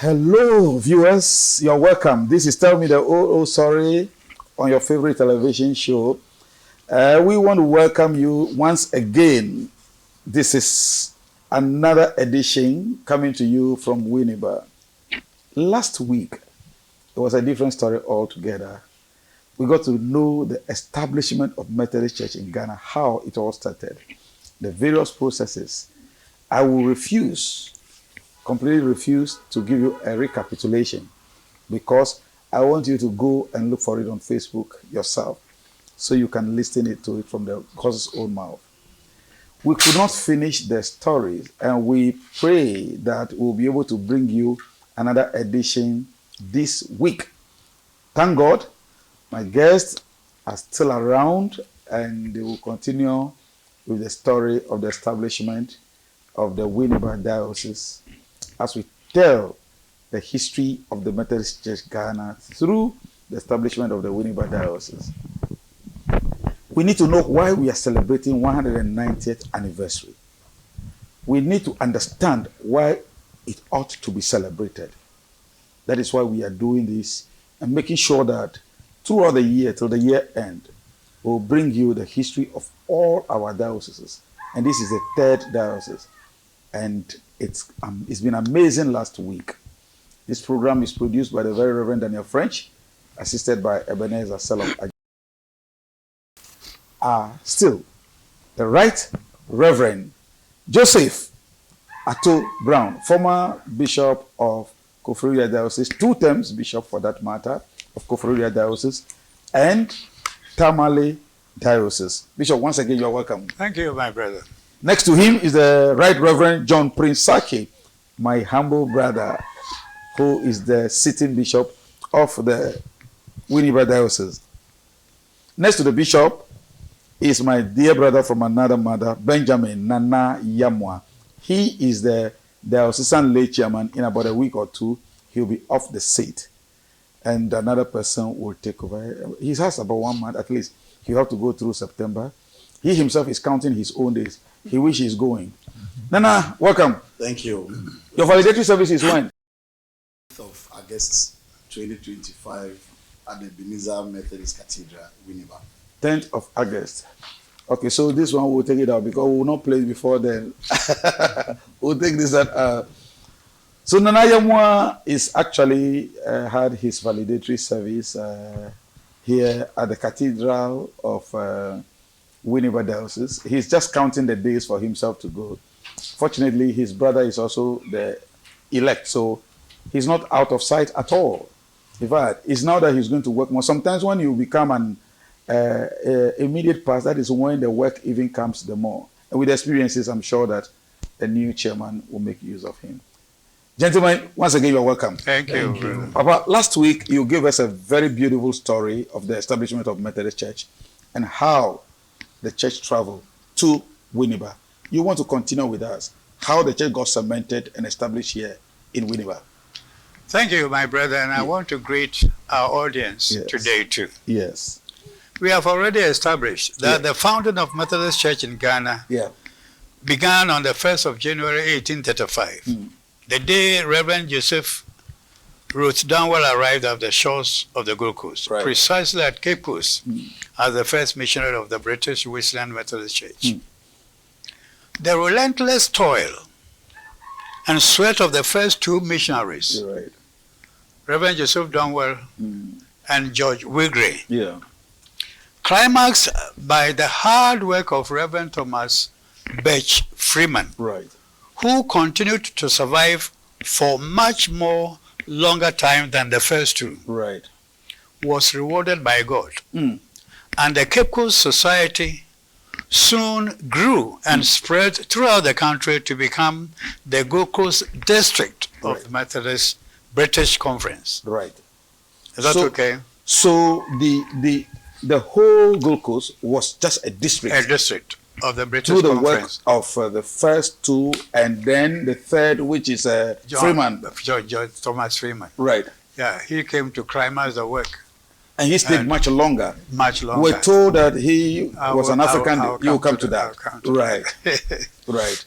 Hello, viewers. You're welcome. This is Tell Me the 𝗧𝗪 on your favorite television show. We want to welcome you once again. This is another edition coming to you from Winneba. Last week, it was a different story altogether. We got to know the establishment of Methodist Church in Ghana, how it all started, the various processes. I will completely refuse to give you a recapitulation because I want you to go and look for it on Facebook yourself so you can listen to it from the horse's own mouth. We could not finish the stories, and we pray that we'll be able to bring you another edition this week. Thank God, my guests are still around, and they will continue with the story of the establishment of the Winneba Diocese as we tell the history of the Methodist Church Ghana through the establishment of the Winneba Diocese. We need to know why we are celebrating 190th anniversary. We need to understand why it ought to be celebrated. That is why we are doing this and making sure that throughout the year, till the year end, we'll bring you the history of all our dioceses. And this is the third diocese. And it's been amazing last week. This program is produced by the very Reverend Daniel French, assisted by Ebenezer Salom. Still, the Right Reverend 𝗧𝗵𝗲 𝗢𝗪, former Bishop of Koforidua Diocese, 2 terms Bishop for that matter, of Koforidua Diocese, and Tamale Diocese. Bishop, once again, you're welcome. Thank you, my brother. Next to him is the Right Reverend John 𝗵𝗲 𝗢𝗟𝗄, my humble brother, who is the sitting bishop of the Winneba Diocese. Next to the bishop is my dear brother from another mother, Benjamin Nana Yamwa. He is the diocesan lay chairman. In about a week or two, he'll be off the seat, and another person will take over. He has about 1 month at least. He'll have to go through September. He himself is counting his own days. He wishes he's going. Nana, welcome. Thank you. Your validatory service is when? Of August 2025 at the 𝗵𝗲 Methodist Cathedral, Winneba. 10th of August. Okay, so this one we'll take it out because we will not play it before then. We'll take this out. So Nana Yamwa is actually had his validatory service here at the Cathedral of Winneba Diocese. He's just counting the days for himself to go. Fortunately, his brother is also the elect, so he's not out of sight at all. In fact, it's now that he's going to work more. Sometimes when you become an immediate past, that is when the work even comes the more. And with experiences, I'm sure that the new chairman will make use of him. Gentlemen, once again, you're welcome. Thank you. Papa, last week, you gave us a very beautiful story of the establishment of Methodist Church and how the church traveled to Winneba. You want to continue with us, how the church got cemented and established here in Winneba. Thank you, my brother, and I want to greet our audience today too. Yes. We have already established that the founding of Methodist Church in Ghana began on the 1st of January 1835, the day Reverend 𝗧𝗵𝗲 arrived off the shores of the Gold Coast, precisely at Cape Coast, as the first missionary of the British Wesleyan Methodist Church. The relentless toil and sweat of the first 2 missionaries, Reverend 𝗧𝗵𝗲 and George Weigre, climaxed by the hard work of Reverend Thomas Birch Freeman, who continued to survive for much more longer time than the first 2, was rewarded by God. And the Cape Coast Society soon grew and spread throughout the country to become the Gold Coast District of the Methodist British Conference. Is that okay? So the whole Gold Coast was just a district. A district of the British Conference. Through the work of the first 2, and then the third, which is Freeman. George Thomas Freeman. Yeah, he came to climax the work. And he stayed much longer. Much longer. We're told that he was an African. You will come to that. Right.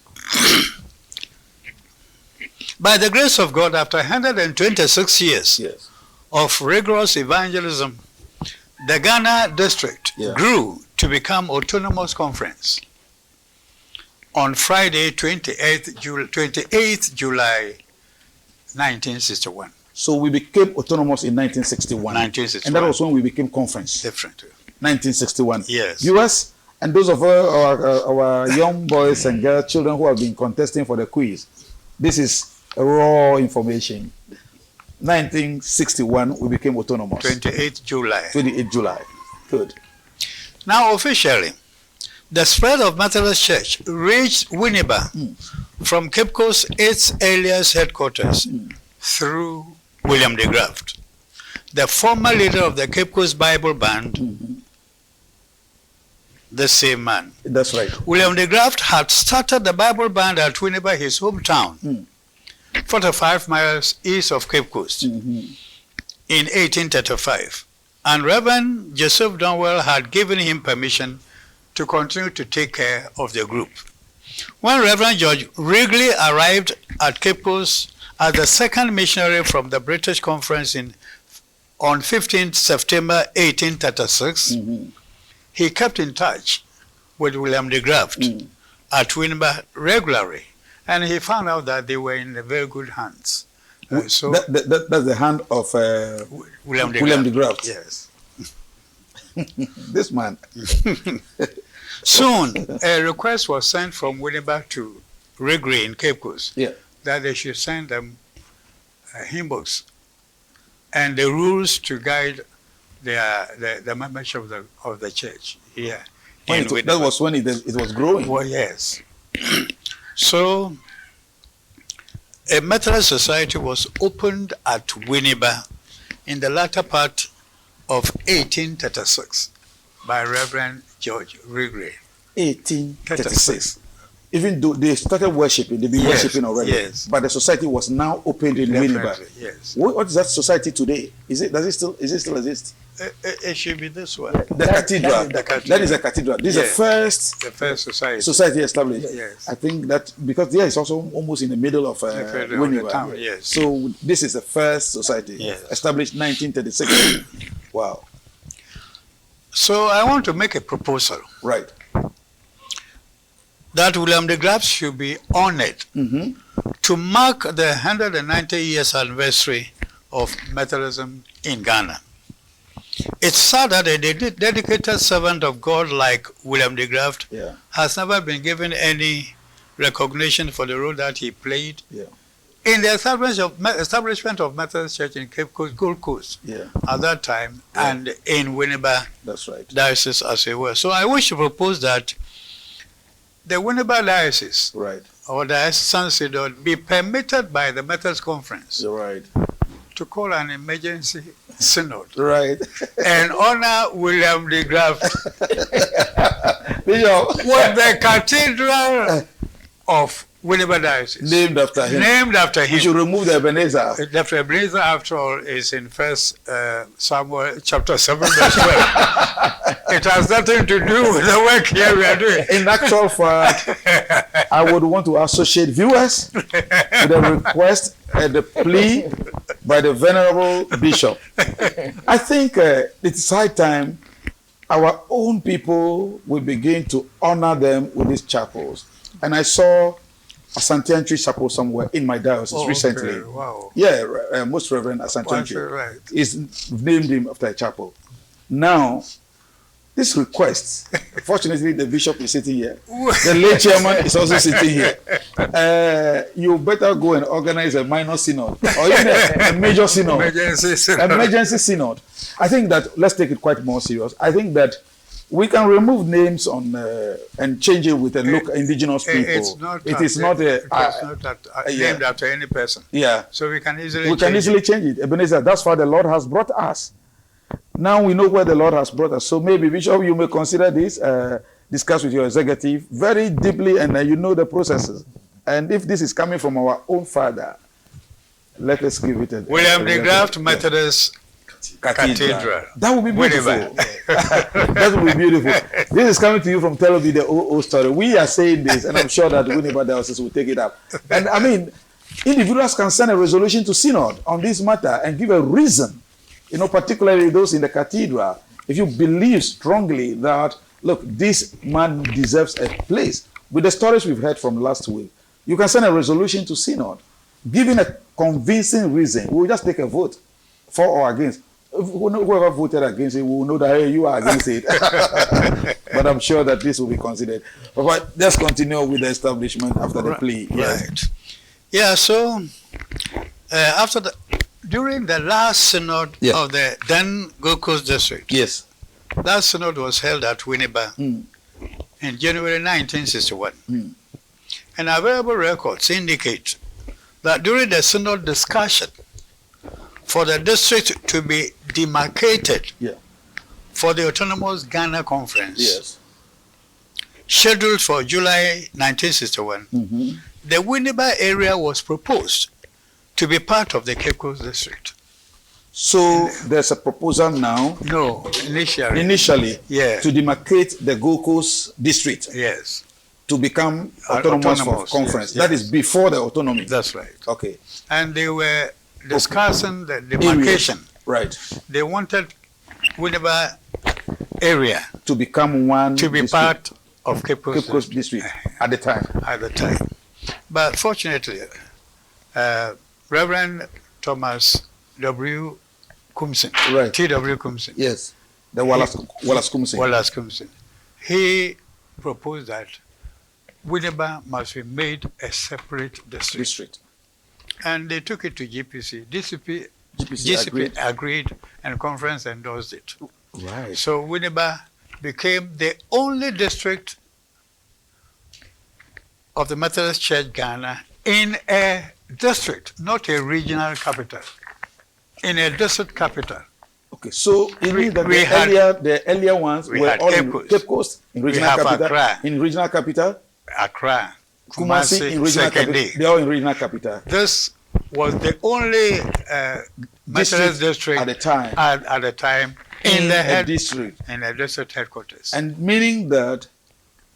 By the grace of God, after 126 years Yes. of rigorous evangelism, the Ghana district grew to become autonomous conference on Friday, 28th July 1961. So we became autonomous in 1961. 1961. And that was when we became conference. Different. 1961. Yes. Viewers, and those of our young boys and girls, children who have been contesting for the quiz, this is raw information. 1961, we became autonomous. 28th July. 28th July. Good. Now, officially, the spread of Methodist Church reached Winneba from Cape Coast's 8th alias headquarters through William de Graft, the former leader of the Cape Coast Bible Band, the same man. That's right. William de Graft had started the Bible Band at Winneba, his hometown, 45 miles east of Cape Coast, in 1835. And Reverend 𝗧𝗵𝗲 had given him permission to continue to take care of the group. When Reverend George Wrigley arrived at Cape Coast as the second missionary from the British Conference on 15th September 1836, he kept in touch with William de Graft at Winneba regularly, and he found out that they were in very good hands. So that's the hand of William de Graft. Yes. This man. Soon, a request was sent from Winneba to Wrigley in Cape Coast that they should send them hymn books and the rules to guide the membership of the church here. That was when it was growing. Well, yes. So, a Methodist society was opened at Winneba in the latter part of 1836 by Reverend George Wrigley. 1836. Even though they started worshiping, they've been worshiping already. But the society was now opened in Winneba. Yes. What is that society today? Does it still exist? It should be this one. The cathedral. That is a cathedral. This is the first society established. Yes. I think that because it's also almost in the middle of Winneba. Town, yes. So this is the first society established 1936. Wow. So I want to make a proposal. Right. That William de Graft should be honored to mark the 190 years anniversary of Methodism in Ghana. It's sad that a dedicated servant of God like William de Graft has never been given any recognition for the role that he played in the establishment of Methodist Church in Cape Coast, Gold Coast at that time, and in Winneba diocese as it were. So I wish to propose that the Winneba diocese or the Diocesan Synod be permitted by the Methodist Conference to call an emergency synod and honor William de Graft with the Cathedral of Winneba Diocese. Named after him. Named after him. You should remove the Ebenezer. Dr. Ebenezer, after all, is in 1 Samuel chapter 7, verse 12. It has nothing to do with the work here we are doing. In actual fact, I would want to associate viewers with the request and the plea by the Venerable Bishop. I think it's high time our own people will begin to honor them with these chapels. And I saw 𝗧𝗪𝗔𝗔 Chapel somewhere in my diocese recently. Wow. Yeah, Most Reverend 𝗧𝗪𝗔𝗔 is named him after a chapel. Now, this request, fortunately the bishop is sitting here. The late chairman is also sitting here. You better go and organize a minor synod or even a major synod. Emergency synod. I think that, let's take it quite more serious. I think that we can remove names on and change it with a local indigenous people. It is not named after any person. Yeah. So we can easily change it. Ebenezer, that's why the Lord has brought us. Now we know where the Lord has brought us. So maybe, Bishop, you may consider this, discuss with your executive very deeply, and you know the processes. And if this is coming from our own father, let us give it a William de Graft Methodist Cathedral. That would be beautiful. That would be beautiful. This is coming to you from 𝗧𝗵𝗲 𝗢𝗟𝗡 story. We are saying this, and I'm sure that Winneba Diocese will take it up. And I mean, individuals can send a resolution to synod on this matter and give a reason, particularly those in the cathedral. If you believe strongly that, look, this man deserves a place, with the stories we've heard from last week, you can send a resolution to synod, giving a convincing reason. We'll just take a vote for or against. Whoever voted against it will know that, hey, you are against it. But I'm sure that this will be considered. But let's continue with the establishment after the plea. Yes. Right. Yeah, so during the last synod of the then Gold Coast district, yes, that synod was held at Winneba in January 1961. And available records indicate that during the synod discussion, for the district to be demarcated for the Autonomous Ghana Conference, scheduled for July 1961, the Winneba area was proposed to be part of the Cape Coast district. So there's a proposal now. No, initially. Initially, to demarcate the Gold Coast district. Yes. To become autonomous for conference. That is before the autonomy. That's right. Okay. And they were discussing the demarcation. Right. They wanted Winneba area to become one to be district. part of Cape Coast district at the time. At the time. But fortunately, Reverend Thomas W. Kumsin, T.W. Kumsin. Yes, the Wallace Kumsin. Wallace Kumsin. He proposed that Winneba must be made a separate district. And they took it to GPC. GPC agreed and conference endorsed it. Right. So Winneba became the only district of the Methodist Church Ghana in a district, not a regional capital, in a district capital. Okay, so it means that the earlier ones were all in Cape Coast, in regional capital. Accra. In regional capital. Accra. Kumasi in regional capital. They are in regional capital. This was the only Methodist district at the time. At the time in the district. In the district headquarters. And meaning that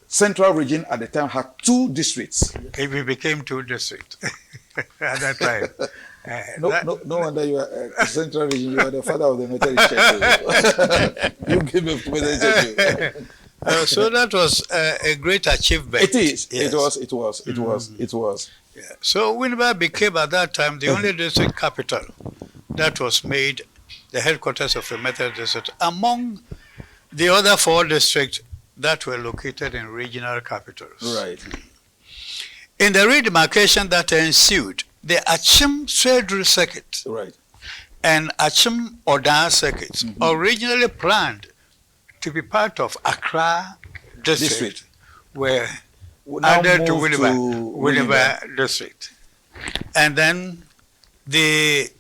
Central Region at the time had 2 districts. We became 2 districts at that time. No wonder you are Central Region. You are the father of the Methodist Church. You gave me Methodist Church. So that was a great achievement. It is. Yes. It was. Yeah. So Winneba became at that time the only district capital that was made the headquarters of the Methodist district among the other 4 districts that were located in regional capitals. Right. In the redemarcation that ensued, the 𝗧𝗵𝗲 circuit and 𝗧𝗵𝗲 circuits originally planned to be part of Accra district were added to Winneba district. And then the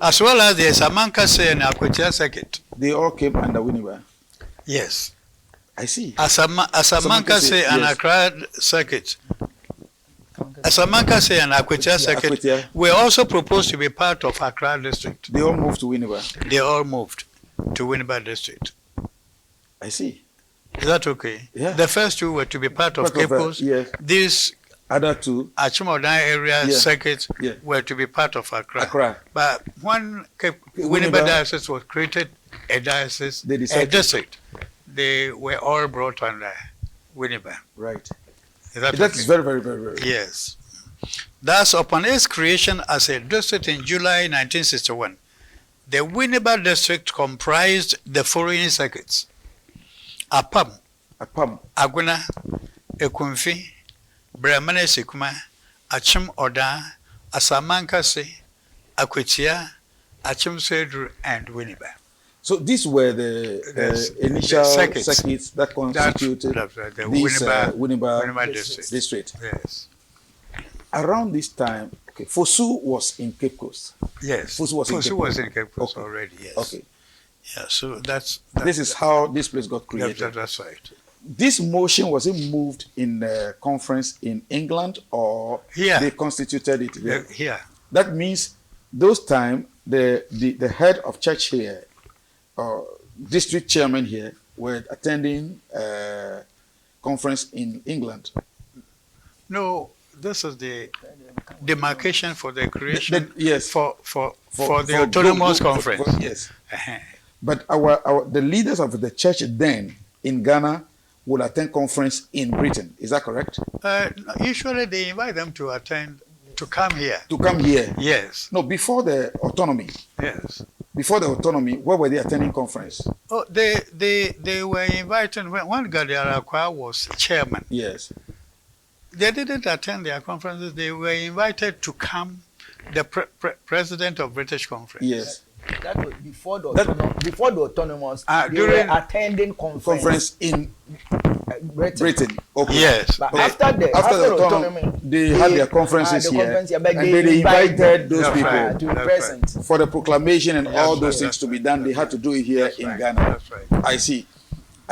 as well as the 𝗧𝗵𝗲 and 𝗧𝗘𝗟𝗟 circuit. They all came under Winneba. Yes. I see. 𝗧𝗵𝗲 and Accra circuit. 𝗧𝗵𝗲 and 𝗧𝗘𝗟𝗟 circuit were also proposed to be part of Accra district. They all moved to Winneba. They all moved to Winneba district. I see. Is that okay? Yeah. The first 2 were to be part of Cape Coast. Yes. These other 2 𝗧𝗵𝗲 area circuits were to be part of Accra. But when Winneba diocese was created a district, they were all brought under Winneba. Right. That's very, very, very, very. Yes. Thus, upon its creation as a district in July 1961, the Winneba district comprised the following circuits: Apam, Aguna, Ekumfi, Brahmane Sekuma, 𝗧𝗵𝗲, 𝗧𝗵𝗲, 𝗧𝗘𝗟𝗟, 𝗧𝗵𝗲, and Winneba. So these were the initial circuits that constituted this Winneba district. Yes. Around this time, Fosu was in Cape Coast. Yes. Fosu was in Cape Coast already. Yes. Okay. Yeah. So this is how this place got created. That's right. This motion, was it moved in a conference in England or they constituted it here? Here. That means those time the head of church here, district chairman here, were attending conference in England. No, this is the demarcation for the creation yes. for the autonomous conference. Yes. But the leaders of the church then in Ghana will attend conference in Britain. Is that correct? Usually they invite them to attend, to come here. To come here? Yes. No, before the autonomy. Yes. Before the autonomy, where were they attending conference? Oh, they were invited when 𝗧𝗘𝗟𝗟 was chairman. Yes. They didn't attend their conferences. They were invited to come, the president of British Conference. Yes. That was before the autonomous. They during were attending conference in Britain. Okay. Yes. But after the autonomy, they had their conferences here, but and they invited those people right. to be present. for the proclamation and all those right. things to be done. They had to do it here in Ghana. That's right. I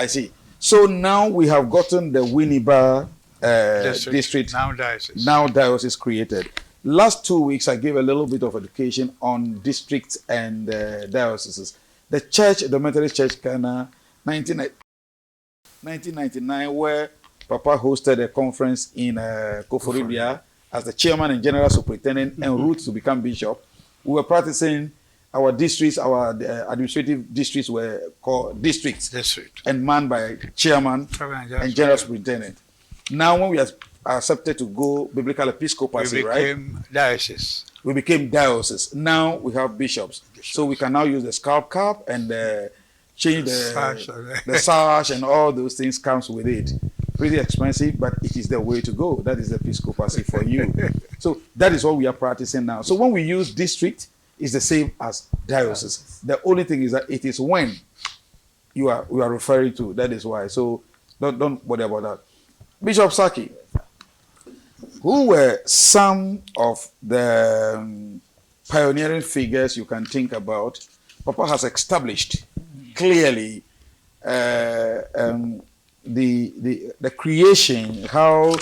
see. So now we have gotten the 𝗧𝗵𝗲 district. Now diocese created. Last 2 weeks, I gave a little bit of education on districts and dioceses. The church, the Methodist Church Ghana, 1999, where Papa hosted a conference in 𝗧𝗵𝗲 as the chairman and general superintendent en route to become bishop. We were practicing our districts, our administrative districts were called districts and manned by chairman and general superintendent. Now, when we are accepted to go biblical episcopacy, we became diocese. We became diocese. Now we have bishops. So we can now use the scalp cap and change the sash and all those things comes with it. Pretty expensive, but it is the way to go. That is the episcopacy for you. So that is what we are practicing now. So when we use district, it's the same as diocese. The only thing is that it is when we are referring to. That is why. So don't worry about that. Bishop Saki, who were some of the pioneering figures you can think about? Papa has established clearly the creation, how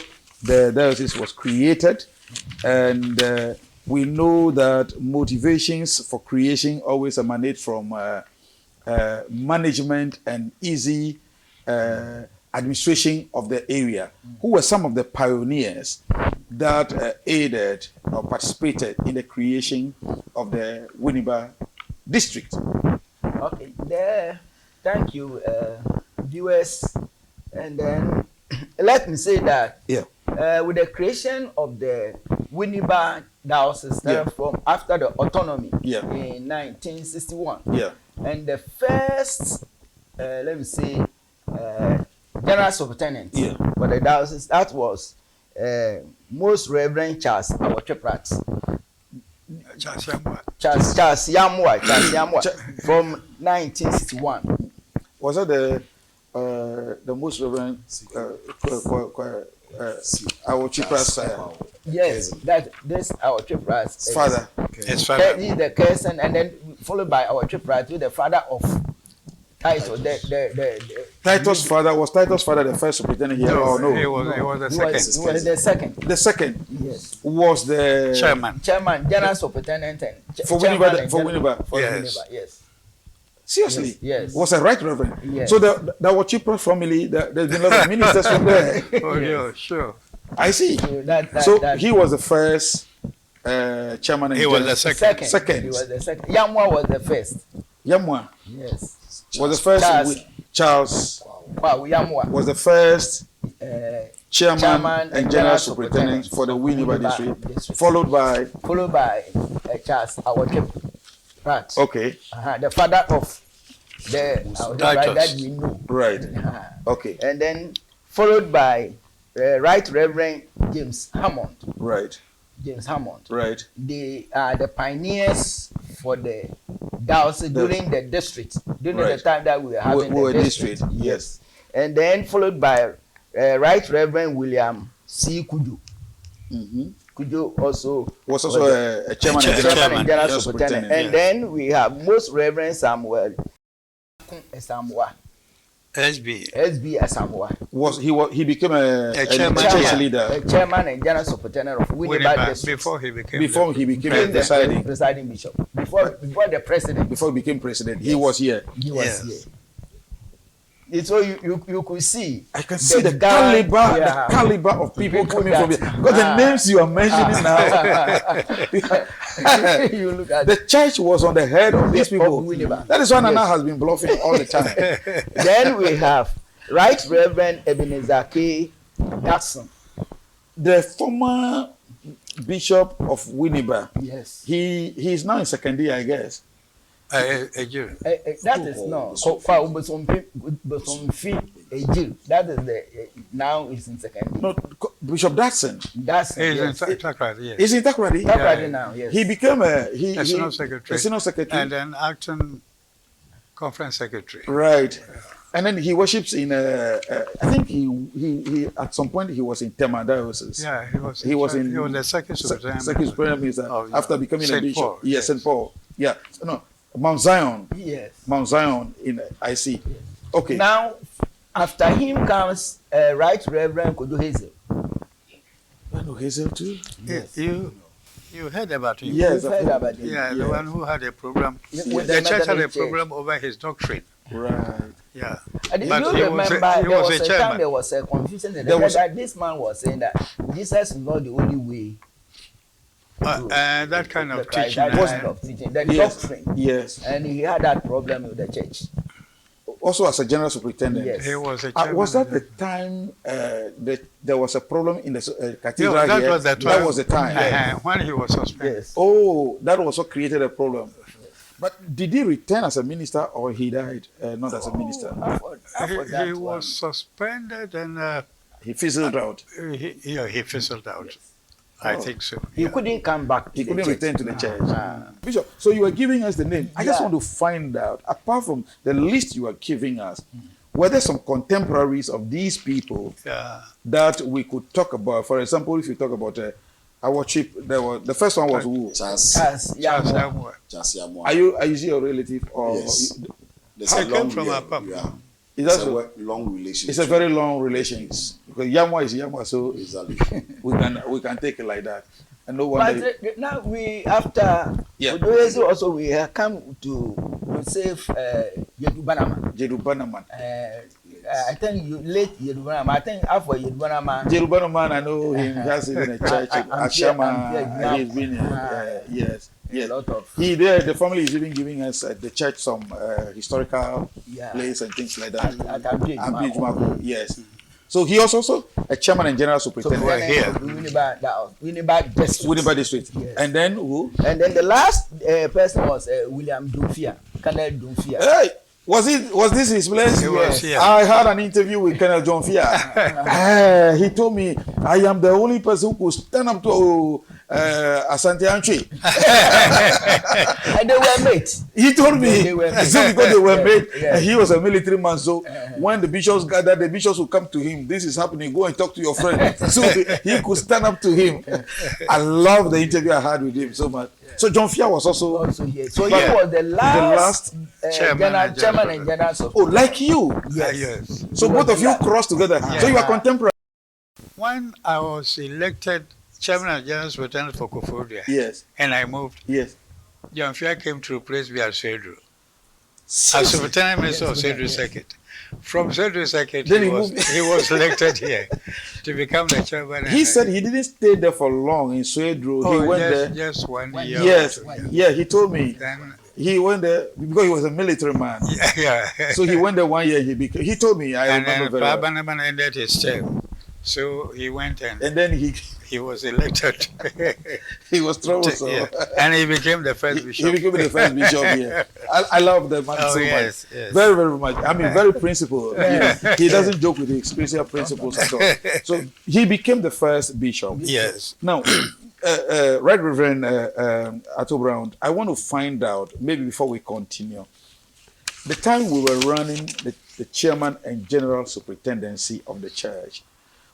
the diocese was created, and we know that motivations for creation always emanate from management and easy administration of the area. Who were some of the pioneers that aided or participated in the creation of the 𝗧𝗵𝗲 district? Okay, there. Thank you, viewers. And then let me say that with the creation of the 𝗧𝗵𝗲 diocese from after the autonomy in 1961, and the first, let me say, general superintendent for the diocese, that was Most Reverend 𝗧𝗘𝗟𝗟 𝗧𝗘𝗟𝗟 from 1961. Was that the Most Reverend 𝗧𝗘𝗟𝗟? Yes, that this 𝗧𝗘𝗟𝗟's father. His father. He's the cousin, and then followed by 𝗧𝗘𝗟𝗟, the father of Titus. Titus' father, was Titus' father the first superintendent here? No, or no? he was the second. He was the second. The second Yes. was the Chairman, general superintendent, and for 𝗧𝗵𝗲. Yes. Yes. Seriously? Yes. Was a right reverend? Yes. So the 𝗧𝗘𝗟𝗟 family, there's been a lot of ministers from there. Oh, yeah, sure. I see. So he was the first chairman. And He was the second. Second. He was the second. 𝗬𝗲 was the first. 𝗬𝗲 Yes. was the first. Charles 𝗬𝗲 was the first chairman and general superintendent for the 𝗧𝗵𝗲 district, followed by 𝗧𝗘𝗟𝗟𝗟. okay. The father of the that we know. Right. Okay. And then followed by Right Reverend James Hammond. Right. James Hammond. Right. They are the pioneers for the diocese during the district, during the time that we were having the district. Yes. And then followed by Right Reverend William C. Kujo. Kujo also was also a chairman and general superintendent. And then we have Most Reverend Samuel 𝗬𝗪. SB 𝗬𝗪. He became a chairman, church leader, a chairman and general superintendent of 𝗧𝗵𝗲 district. before he became the presiding bishop. Before the president. Before he became president, he was here. He was here. So you could see. I can see the caliber of people coming from here. Because the names you are mentioning now, You look at the church was on the head of these people. That is why Nana has been bluffing all the time. Then we have Right Reverend 𝗧𝗪𝗍𝗍 𝗢𝗟𝗟, the former bishop of Winneba. Yes. He is now in second year, I guess. That is no. That is the now is in second year. No, Bishop Datson. That's He's in Takrady, yes. Is he in Takrady? Takrady now, yes. He became a National Secretary. National Secretary. And then acting Conference Secretary. Right. And then he worships in I think he at some point he was in Tema diocese. Yeah, he was the second Superintendent Minister after becoming a bishop. Paul, yes, St. Paul. Yeah. No, Mount Zion. Yes. Mount Zion in IC. Yes. Okay. Now after him comes Right Reverend 𝗧𝗪𝗧𝗍. I know Hazel too. Yes. You heard about him? Yes, heard about him. Yeah, the one who had a problem. Yes. The church had a problem over his doctrine. Right. Yeah. And do But you remember he there was was a a time chairman. there was a confusion that this man was saying that Jesus is not the only way. That kind of teaching. That kind of teaching. The doctrine. Yes. And he had that problem with the church. Also as a general superintendent. Yes. He was a chairman. Was that the time that there was a problem in the cathedral that here? was the time. That was the time. When he was suspended. Yes. Oh, that also created a problem. But did he return as a minister or he died not as a minister? He was suspended and He fizzled out. he fizzled out. Yes. I think so. He couldn't come back. He couldn't return to the church. Bishop, so you were giving us the name. I just want to find out, apart from the list you are giving us, were there some contemporaries of these people that we could talk about? For example, if you talk about our chief, the first one was who? 𝗧𝗪𝗧𝗪𝗧. Are you a relative or? Yes. I came from Apam. It's a long relationship. It's a very long relationship because Yamwa is Yamwa, so Exactly. we can take it like that. And no one. But now after 𝗧𝗪𝗧𝗍 also we have come to save 𝗧𝗪𝗧𝗍. I think you late 𝗧𝗪𝗧𝗍. I think after 𝗧𝗪𝗧𝗍. 𝗧𝗪𝗧𝗍, I know him. He has been in a church in Ashama. He's been yes. A lot of. The family is even giving us the church some historical place and things like that. At Abidjan. Yes. So he was also a chairman and general superintendent here. Winneba district. Yes. And then who? And then the last person was William Dumfia, Colonel Dumfia. Hey, was this his place? He was here. I had an interview with Colonel John Fia. He told me I am the only person who could stand up to Asante Antwi. And they were mates. He told me so because they were mates. Yeah. He was a military man, so when the bishops gathered, the bishops would come to him. This is happening. Go and talk to your friend. So he could stand up to him. I love the interview I had with him so much. So John Fia was also here. So he was the last chairman and general. Oh, like you? Yes. So both of you crossed together. Yeah. So you are contemporary. When I was elected chairman and general superintendent for Koforidua, Yes. and I moved, Yes. John Fia came to replace me as 𝗧𝗪𝗧𝗍. As superintendent minister of 𝗧𝗪𝗧𝗍 Second. From 𝗧𝗪𝗧𝗍 Second, Then he was elected here to become the chairman. He said he didn't stay there for long in 𝗧𝗪𝗧𝗍. He went there. Just 1 year. Yes. Yeah, he told me. Then, He went there because he was a military man. yeah. So he went there 1 year. He told me. I And remember then very well. Banaman ended his term. So he went and then he was elected. he was troublesome. Yeah. And he became the first bishop. He became the first bishop here. I love the man so much. Yes. Very, very much. I mean, very principled. He doesn't joke with his spiritual principles at all. So he became the first bishop. Yes. Now, Right Reverend 𝗧𝗪𝗧𝗍𝗧, I want to find out, maybe before we continue, the time we were running the chairman and general superintendency of the church,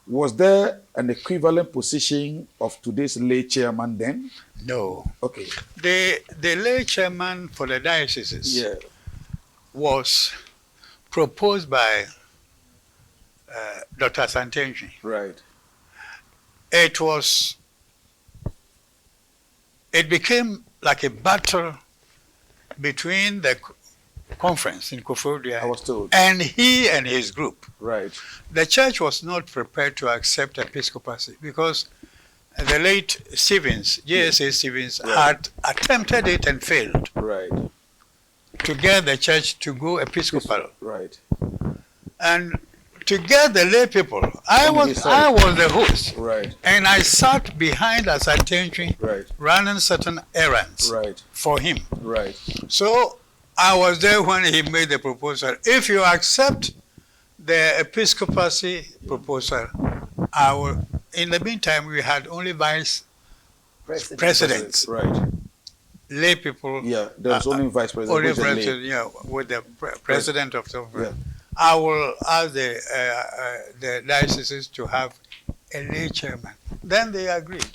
was there an equivalent position of today's lay chairman then? No. Okay. The lay chairman for the dioceses was proposed by Dr. Santenji. Right. It became like a battle between the conference in Koforidua. I was told. And he and his group. Right. The church was not prepared to accept episcopacy because the late Stevens, J.S.A. Stevens, had attempted it and failed. Right. To get the church to go episcopal. Right. And to get the lay people, I was the host. Right. And I sat behind as a tenantry, Right. running certain errands Right. for him. Right. So I was there when he made the proposal. If you accept the episcopacy proposal, I will. In the meantime, we had only vice presidents. Right. Lay people. Yeah, there was only vice president. Only president, yeah, with the president of the. Yeah. I will ask the dioceses to have a lay chairman. Then they agreed.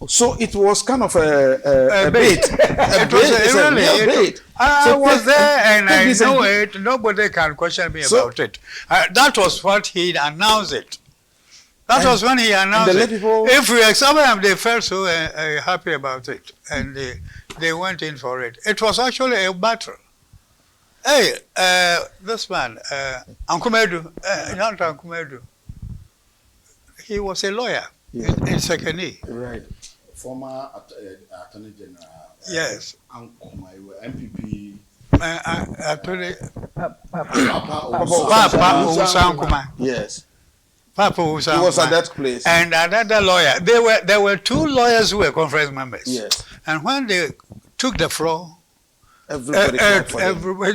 So it was kind of a bait. It was really a bait. I was there and I know it. Nobody can question me about it. That was what he announced it. That was when he announced it. If we examine them, they felt so happy about it. And they went in for it. It was actually a battle. Hey, this man, 𝗧𝗵𝗲, not 𝗧𝗵𝗲, he was a lawyer in 𝗧𝗘𝗟𝗍. Right. Former Attorney General. Yes. MPP. Attorney Papa 𝗧𝗵𝗲. Yes. Papa He was at that place. And another lawyer. There were two lawyers who were conference members. Yes. And when they took the floor, Everybody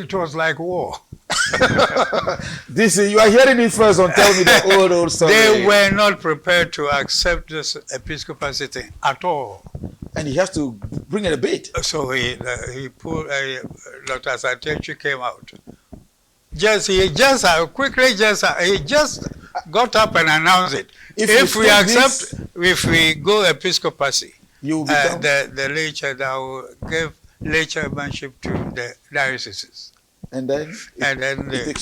it was like war. This is, you are hearing it first on Tell Me the Old Story. They were not prepared to accept this episcopacy thing at all. And he has to bring a debate. So he pulled, Dr. 𝗧𝗘𝗟𝗟 came out. He just got up and announced it. If we go episcopacy, the lay church that will give lay chairmanship to the dioceses. And then they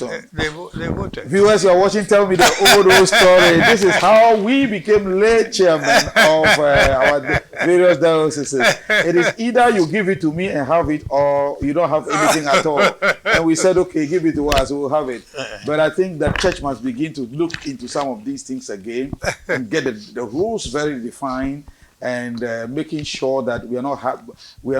voted. Viewers, you are watching Tell Me the Old Story. This is how we became lay chairman of our various dioceses. It is either you give it to me and have it, or you don't have anything at all. And we said, okay, give it to us, we'll have it. But I think that church must begin to look into some of these things again and get the rules very defined, and making sure that we are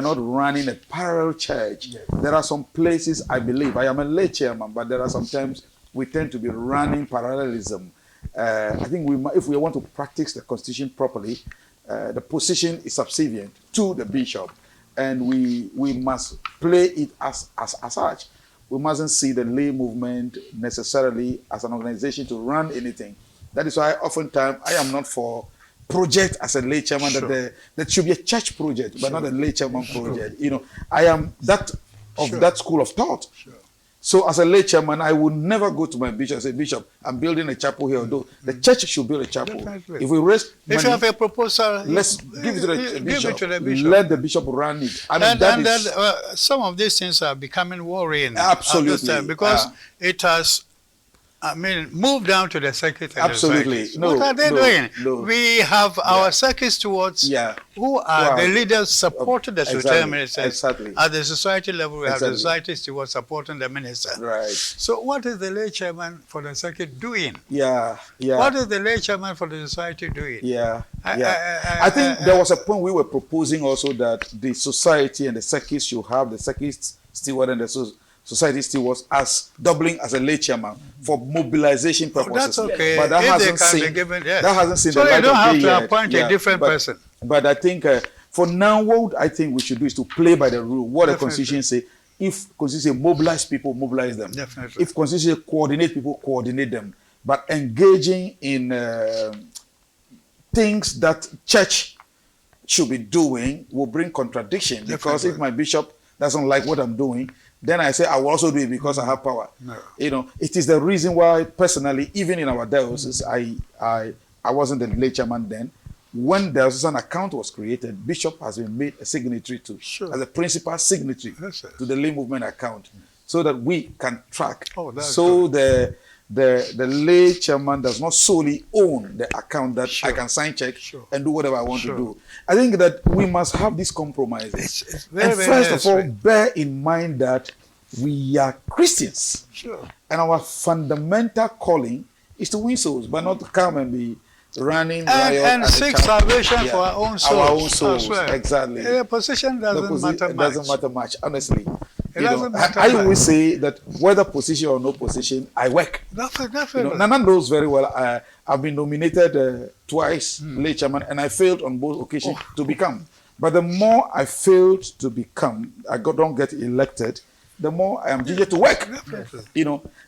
not running a parallel church. Yes. There are some places, I believe, I am a lay chairman, but there are sometimes we tend to be running parallelism. I think if we want to practice the constitution properly, the position is subservient to the bishop, and we must play it as such. We mustn't see the lay movement necessarily as an organization to run anything. That is why oftentimes I am not for project as a lay chairman, that should be a church project, but not a lay chairman project. You know, I am that school of thought. So as a lay chairman, I would never go to my bishop and say, Bishop, I'm building a chapel here. Although the church should build a chapel. Definitely. If we raise money, if you have a proposal, let's give it to the bishop. Give it to the bishop. Let the bishop run it. Some of these things are becoming worrying. Absolutely. Because it has, move down to the circuit. Absolutely. What are they doing? No. We have our circuits towards who are the leaders supporting the society minister. Exactly. At the society level, we have the societies towards supporting the minister. Right. So what is the lay chairman for the circuit doing? Yeah. What is the lay chairman for the society doing? I think there was a point we were proposing also that the society and the circuits should have the circuit steward and the society still was as doubling as a lay chairman for mobilization purposes. That's okay. But that hasn't seen the light of day yet. So you don't have to appoint a different person. But I think for now, what I think we should do is to play by the rule. What the Constitution say. If Constitution mobilize people, mobilize them. Definitely. If Constitution coordinate people, coordinate them. But engaging in things that church should be doing will bring contradiction. Because if my bishop doesn't like what I'm doing, then I say I will also do it because I have power. No. You know, it is the reason why personally, even in our diocese, I wasn't the lay chairman then. When the diocesan account was created, bishop has been made a signatory to, as a principal signatory to the lay movement account, so that we can track. So the lay chairman does not solely own the account that I can sign check and do whatever I want to do. I think that we must have these compromises. It's very, first of all, bear in mind that We are Christians. Sure. And our fundamental calling is to win souls, but not to come and be running riot and seek salvation for our own souls. Our own souls, well. exactly. The position doesn't matter much. It doesn't matter much, honestly. It doesn't matter I much. always say that whether position or no position, I work. Definitely. Nana knows very well. I've been nominated twice, late chairman, and I failed on both occasions to become. But the more I failed to become, don't get elected, the more I am eager to work.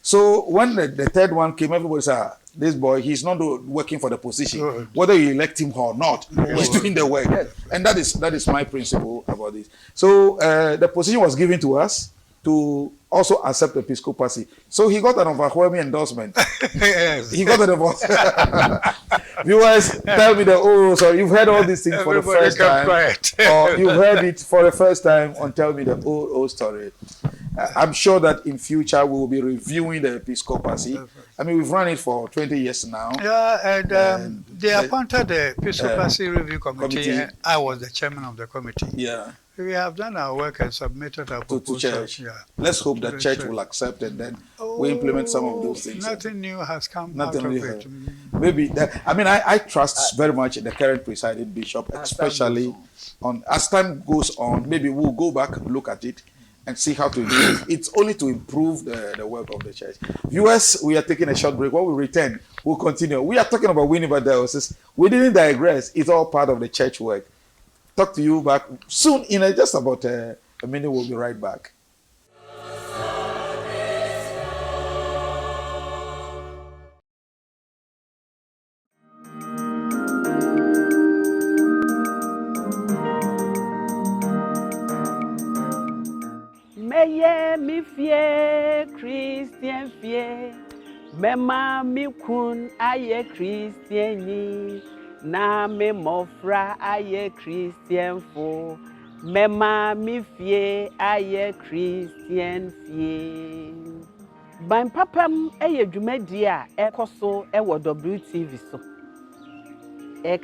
So when the third one came, everybody said, this boy, he's not working for the position. Whether you elect him or not, he's doing the work. And that is my principle about this. So the position was given to us to also accept the episcopacy. So he got an overwhelming endorsement. Yes. He got an endorsement. Viewers, tell me so you've heard all these things for the first time. Or you've heard it for the first time on Tell Me the old story. I'm sure that in future we will be reviewing the episcopacy. I mean, we've run it for 20 years now. Yeah, and they appointed the episcopacy review committee. And I was the chairman of the committee. Yeah. We have done our work and submitted our proposal. To church. Yeah. Let's hope the church will accept and then we implement some of those things. Nothing new has come out of it. Maybe that, I trust very much the current presiding bishop, especially as time goes on. Maybe we'll go back and look at it and see how to do it. It's only to improve the work of the church. Viewers, we are taking a short break. When we return, we'll continue. We are talking about Winnipeg Diocese. We didn't digress. It's all part of the church work. Talk to you back soon in just about a minute. We'll be right back. Meye mi fie Christian fie, mema mi kun aye Christian ni, na me mofra aye Christian fo, mema mi fie aye Christian fie. Ban papam eye dwumadi a ekoso ewo WTV so.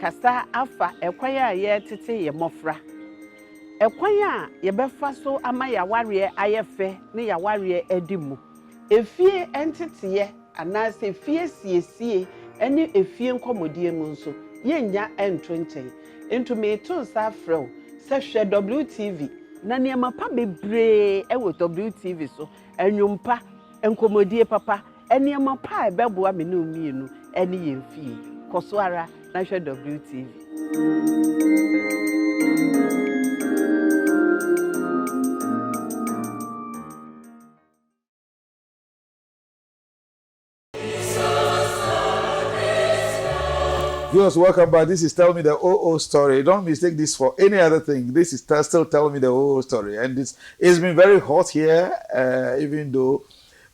Kasa afa ekwaya ye tete ye mofra. Ekwanya yebefa so ama yaware ayefe ne yaware edimu. Efie entitiye anase efie siesie ene efie nkomodie mu nso yenya ento nchen. Into me to sa frɛ se hwɛ WTV na niema pa bebre ewo WTV so enwumpa enkomodie papa eniema pa ebeboa me no mienu ene yemfie koso ara na hwɛ WTV. Viewers, welcome back. This is Tell Me the 𝗧𝗪 story. Don't mistake this for any other thing. This is still Tell Me the 𝗧𝗪 story. And it's been very hot here, even though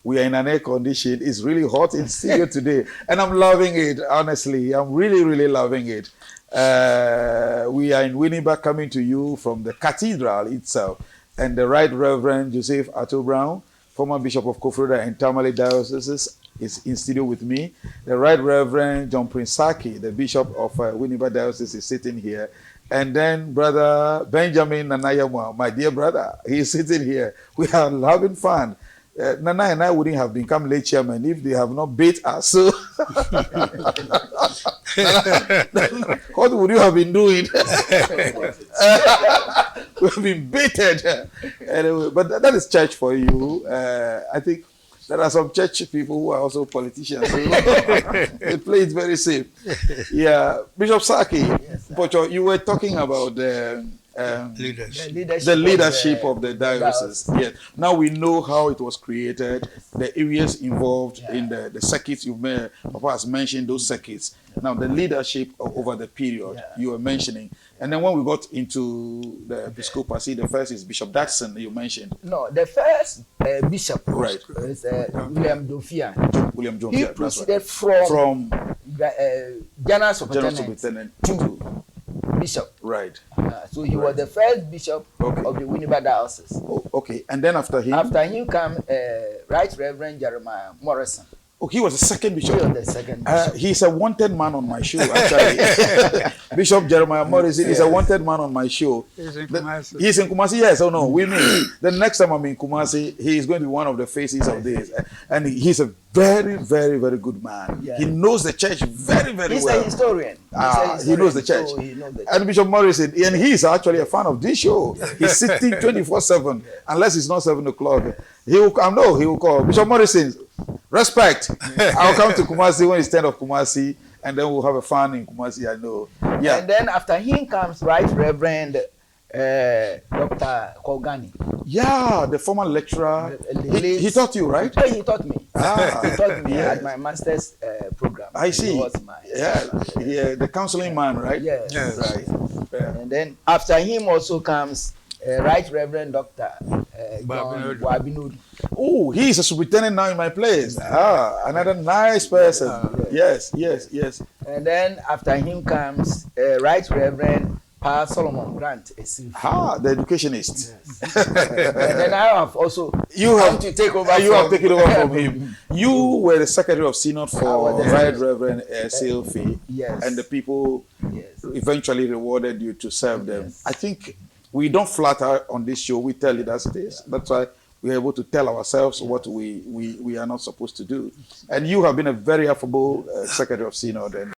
we are in an air condition. It's really hot in studio today. And I'm loving it, honestly. I'm really, really loving it. We are in Winnipeg, coming to you from the cathedral itself. And the Right Reverend 𝗧𝗪𝗪 former Bishop of Koforidua and Tamale Dioceses, is in studio with me. The Right Reverend 𝗬𝗵𝗲, the Bishop of Winnipeg Diocese, is sitting here. And then Brother Benjamin 𝗓𝗓𝗓, my dear brother, he's sitting here. We are having fun. Nana and I wouldn't have become late chairman if they have not bait us. So, what would you have been doing? We've been baited. Anyway, but that is church for you. I think there are some church people who are also politicians. So they play it very safe. Yeah, Bishop Saki, yes, you were talking about the leadership of the diocese. Yes. Now we know how it was created, the areas involved in the circuits. Papa has mentioned those circuits. Now the leadership over the period you were mentioning. And then when we got into the episcopacy, the first is Bishop Datson, you mentioned. No, the first bishop right. is William Jomfia. William Jomfia. He proceeded from General Superintendent to Bishop. Right. So he was the first bishop of the Winnipeg Diocese. Oh, okay. And then after him? After him came Right Reverend Jeremiah Morrison. Oh, he was the second bishop. He was the second bishop. He's a wanted man on my show, actually. Bishop Jeremiah Morrison is a wanted man on my show. He's in Kumasi. He's in Kumasi, yes. Oh no, we mean the next time I'm in Kumasi, he is going to be one of the faces of this. And he's a very, very, very good man. Yeah. He knows the church very, very well. He's a historian. He knows the church. So he knows the church. And Bishop Morrison, and he's actually a fan of this show. He's sitting 24/7, unless it's not 7 o'clock. He will come. No, he will call Bishop Morrison. Respect. I'll come to Kumasi when it's 10 of Kumasi, and then we'll have a fun in Kumasi. I know. Yeah. And then after him comes Right Reverend Dr. Kolgani. Yeah, the former lecturer. He taught you, right? Yeah, he taught me. Ah, He taught me at my master's program. I see. He was my The counseling man, right? Yes. Yes. Right. Yeah. And then after him also comes Right Reverend Dr. Babinodi. Babinodi. Oh, he's a superintendent now in my place. Another nice person. Yes. And then after him comes Right Reverend Pa Solomon Grant. The educationist. And then I have also You have to take over. You have taken over from him. You were the secretary of synod I for was the Right Reverend Silphy, Yes. and the people Yes. eventually rewarded you to serve them. Yes. I think we don't flatter on this show. We tell it as it is. That's why we're able to tell ourselves what we are not supposed to do. And you have been a very affable secretary of synod. And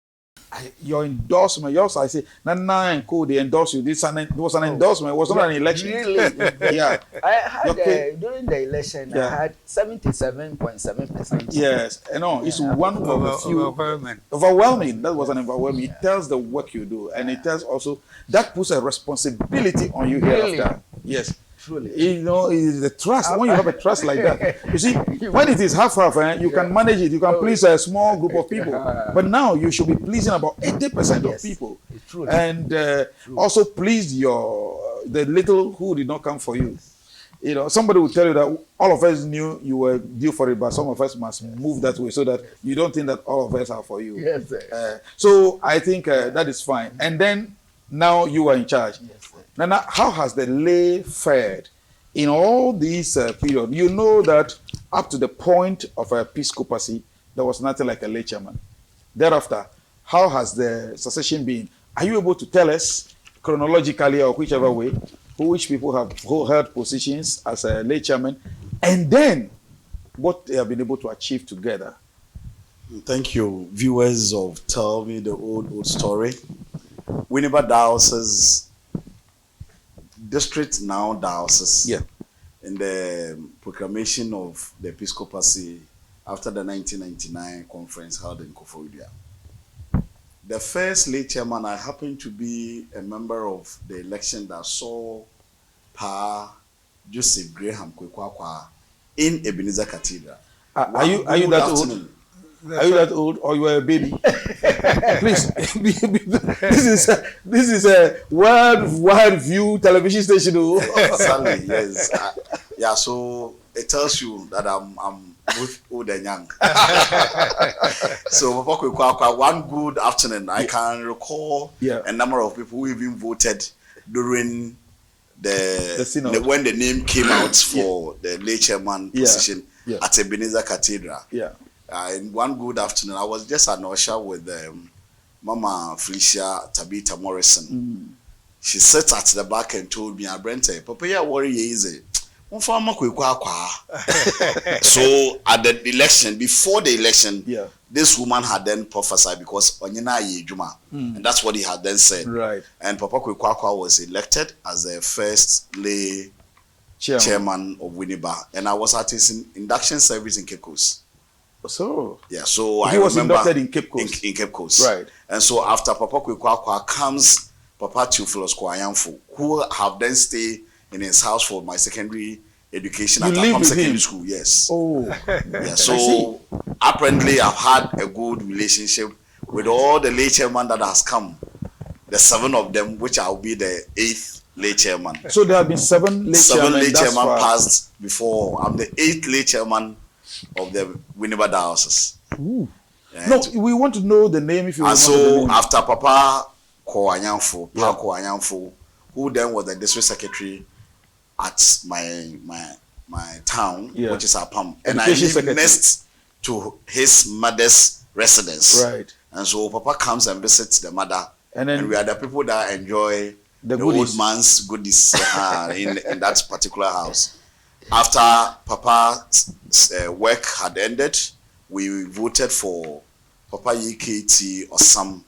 your endorsement, yours, I say, Nana and Co, they endorse you. It was an endorsement. It was not an election. Really? Yeah. I had Okay. during the election, Yeah. I had 77.7%. Yes. It's one of the few. Overwhelming. Overwhelming. That was an overwhelming. It tells the work you do, and it tells also that puts a responsibility on you Really? hereafter. Yes. Truly. It's the trust. When you have a trust like that, you see, when it is half-half, you can manage it. You can please a small group of people. But now you should be pleasing about 80% of Yes. people, Truly. and also please the little who did not come for you. You know, somebody will tell you that all of us knew you were due for it, but some of us must move that way so that you don't think that all of us are for you. Yes, sir. So I think that is fine. And then now you are in charge. Yes, sir. Now, how has the lay fared in all these period? You know that up to the point of episcopacy, there was nothing like a lay chairman. Thereafter, how has the succession been? Are you able to tell us chronologically or whichever way which people have held positions as a lay chairman, and then what they have been able to achieve together? Thank you, viewers of Tell Me the Old Story. Winneba Diocese, district now diocese. Yeah. In the proclamation of the episcopacy after the 1999 conference held in Koforidua. The first lay chairman, I happened to be a member of the election that saw Pa 𝗧𝗵𝗱 in Ebenezer Cathedral. Are you that old? Are you that old, or you are a baby? Please, this is a wide view television station. Sadly, yes. So it tells you that I'm both old and young. So one good afternoon, I can recall a number of people who even voted during when the name came out for the lay chairman position at Ebenezer Cathedral. In one good afternoon, I was just an usher with Mama Felicia Tabitha Morrison. She sat at the back and told me, "Brente, Papa, you worry easy. So at the election, before the election, this woman had then prophesied because and that's what he had then said. Right. And Papa Kwekwakwa was elected as the first lay chairman of Winneba, and I was at his induction service in Cape Coast. So he was inducted in Cape Coast. In Cape Coast, right? And so after Papa Kwekwakwa comes Papa Theophilus Kwayanfo, who have then stayed in his house for my secondary education at Apam Secondary School. Yes. Oh. So apparently I've had a good relationship with all the lay chairman that has come. The 7 of them, which I'll be the 8th lay chairman. So there have been 7 lay chairman passed before. I'm the 8th lay chairman of the Winneba Diocese. No, we want to know the name if you want. And so after Papa Kwayanfo, who then was the district secretary at my town, which is Apam, and I lived next to his mother's residence. Right. And so Papa comes and visits the mother. And we are the people that enjoy the old man's goodies in that particular house. After Papa's work had ended, we voted for Papa 𝗧𝗪𝗧 𝗧𝗪,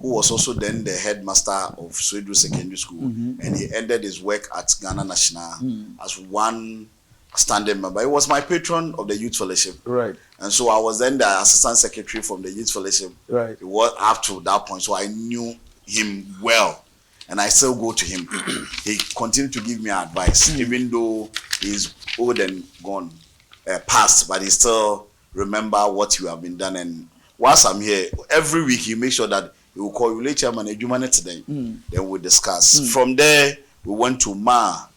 who was also then the headmaster of 𝗧𝗪𝗘 Secondary School, and he ended his work at Ghana National as one standing member. He was my patron of the Youth Fellowship. Right. And so I was then the assistant secretary from the Youth Fellowship. Right. It was up to that point, so I knew him well, and I still go to him. He continued to give me advice, even though he's old and gone, past, but he still remember what you have been done. And whilst I'm here, every week he makes sure that he will call you late chairman today. Then we'll discuss. From there, we went to 𝗧𝗪𝗧𝗪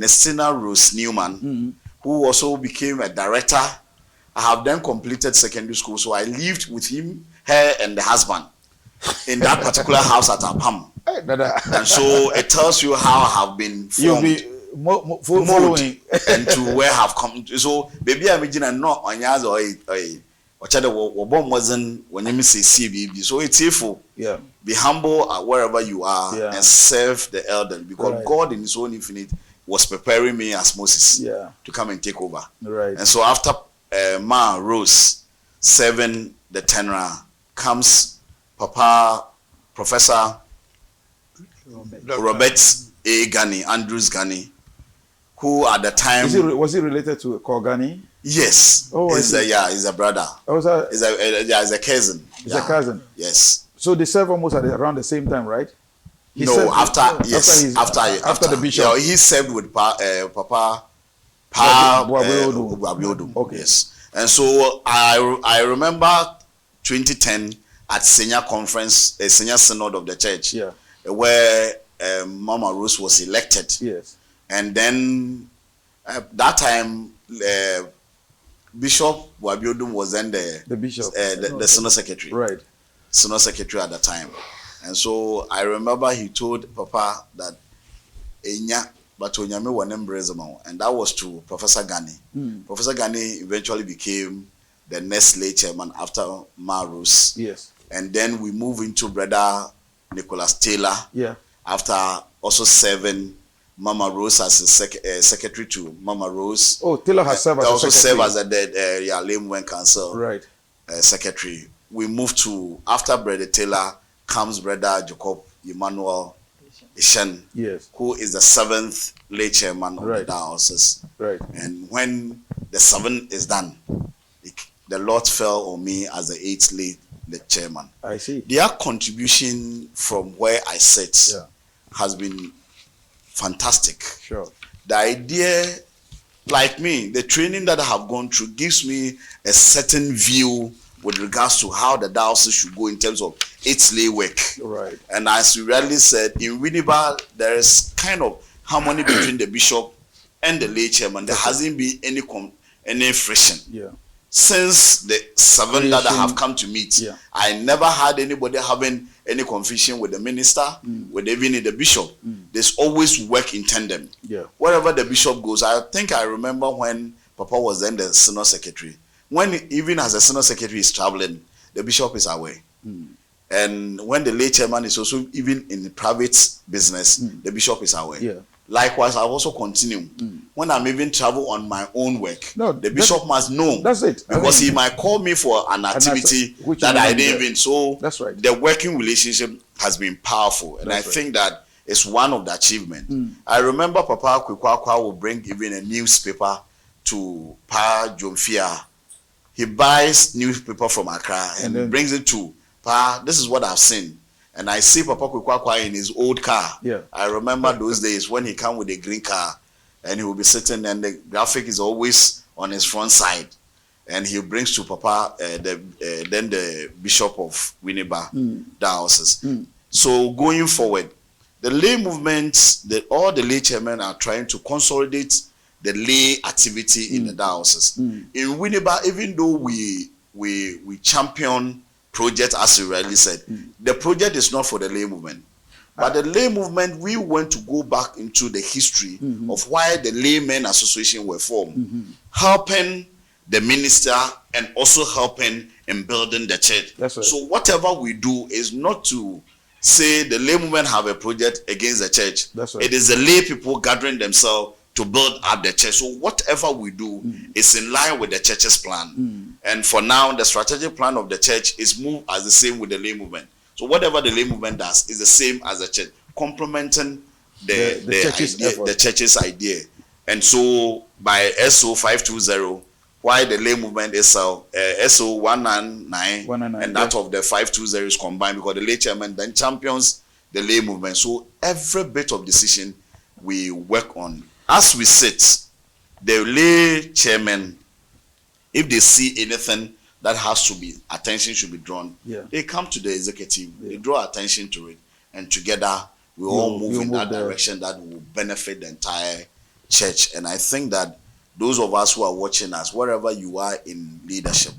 𝗧𝗪𝗧 who also became a director. I have then completed secondary school, so I lived with him, her, and the husband in that particular house at Apam. And so it tells you how I have been formed. Following and to where I have come. So baby, I'm not on yaz or bomb wasn't when you say CBB. So it's helpful. Yeah. Be humble at wherever you are and serve the elderly, because God in his own infinite was preparing me as Moses to come and take over. Right. And so after Ma Rose serving the tenor, comes Papa Professor Robert A. Ghani, Andrews Ghani, who at the time was he related to Ghani? Yes. Oh, he's a brother. Oh, he's a cousin. He's a cousin. Yes. So they served almost around the same time, right? After the bishop. Yeah, he served with Papa 𝗲𝗪𝗱. Okay. Yes. And so I remember 2010 at Senior Conference, a Senior Synod of the Church, where Mama Rose was elected. Yes. And then that time, Bishop 𝗲𝗪𝗱 was then the bishop, the Synod Secretary. Right. Synod Secretary at the time. And so I remember he told Papa that and that was to Professor Ghani. Professor Ghani eventually became the next late chairman after Ma Rose. Yes. And then we move into Brother Nicholas Taylor. Yeah. After also serving Mama Rose as a secretary to Mama Rose. Oh, Taylor has served as also secretary. served as the Lamwen Council secretary. We moved to, after Brother Taylor comes Brother 𝗧𝗪𝗪 𝗪𝗪, yes, who is the 7th late chairman of the diocese. Right. And when the 7th is done, the Lord fell on me as the 8th late chairman. I see. Their contribution from where I sit has been fantastic. Sure. The idea, like me, the training that I have gone through gives me a certain view with regards to how the diocese should go in terms of its lay work. Right. And as you rightly said, in Winneba, there is kind of harmony between the bishop and the lay chairman. There hasn't been any friction. Yeah. Since the 7 that I have come to meet, I never had anybody having any confusion with the minister, with even the bishop. There's always work in tandem. Yeah. Wherever the bishop goes, I think I remember when Papa was then the Synod Secretary. When even as the Synod Secretary is traveling, the bishop is away. And when the lay chairman is also even in the private business, the bishop is away. Yeah. Likewise, I also continue. When I'm even travel on my own work, the bishop must know. That's it. Because he might call me for an activity that I didn't even. So that's right. The working relationship has been powerful. And I think that it's one of the achievements. I remember Papa 𝗪𝗪𝗪 will bring even a newspaper to Pa Jomfia. He buys newspaper from Accra and then brings it to Pa. This is what I've seen. And I see Papa 𝗪𝗪𝗪 in his old car. Yeah. I remember those days when he come with a green car and he will be sitting and the graphic is always on his front side. And he brings to Papa then the Bishop of Winneba diocese. So going forward, the lay movements, all the lay chairmen are trying to consolidate the lay activity in the diocese. In Winneba, even though we champion project, as you rightly said, the project is not for the lay movement. But the lay movement, we want to go back into the history of why the laymen association were formed, helping the minister, and also helping in building the church. That's right. So whatever we do is not to say the lay movement have a project against the church. That's right. It is the lay people gathering themselves to build up the church. So whatever we do is in line with the church's plan. And for now, the strategic plan of the church is moved as the same with the lay movement. So whatever the lay movement does is the same as the church, complementing the church's idea. And so by 𝗧𝗵𝗲 why the lay movement is 𝗧𝗵𝗲 and that of the 520 is combined, because the lay chairman then champions the lay movement. So every bit of decision we work on. As we sit, the lay chairman, if they see anything that has to be, attention should be drawn, they come to the executive, they draw attention to it, and together we all move in that direction that will benefit the entire church. And I think that those of us who are watching us, wherever you are in leadership,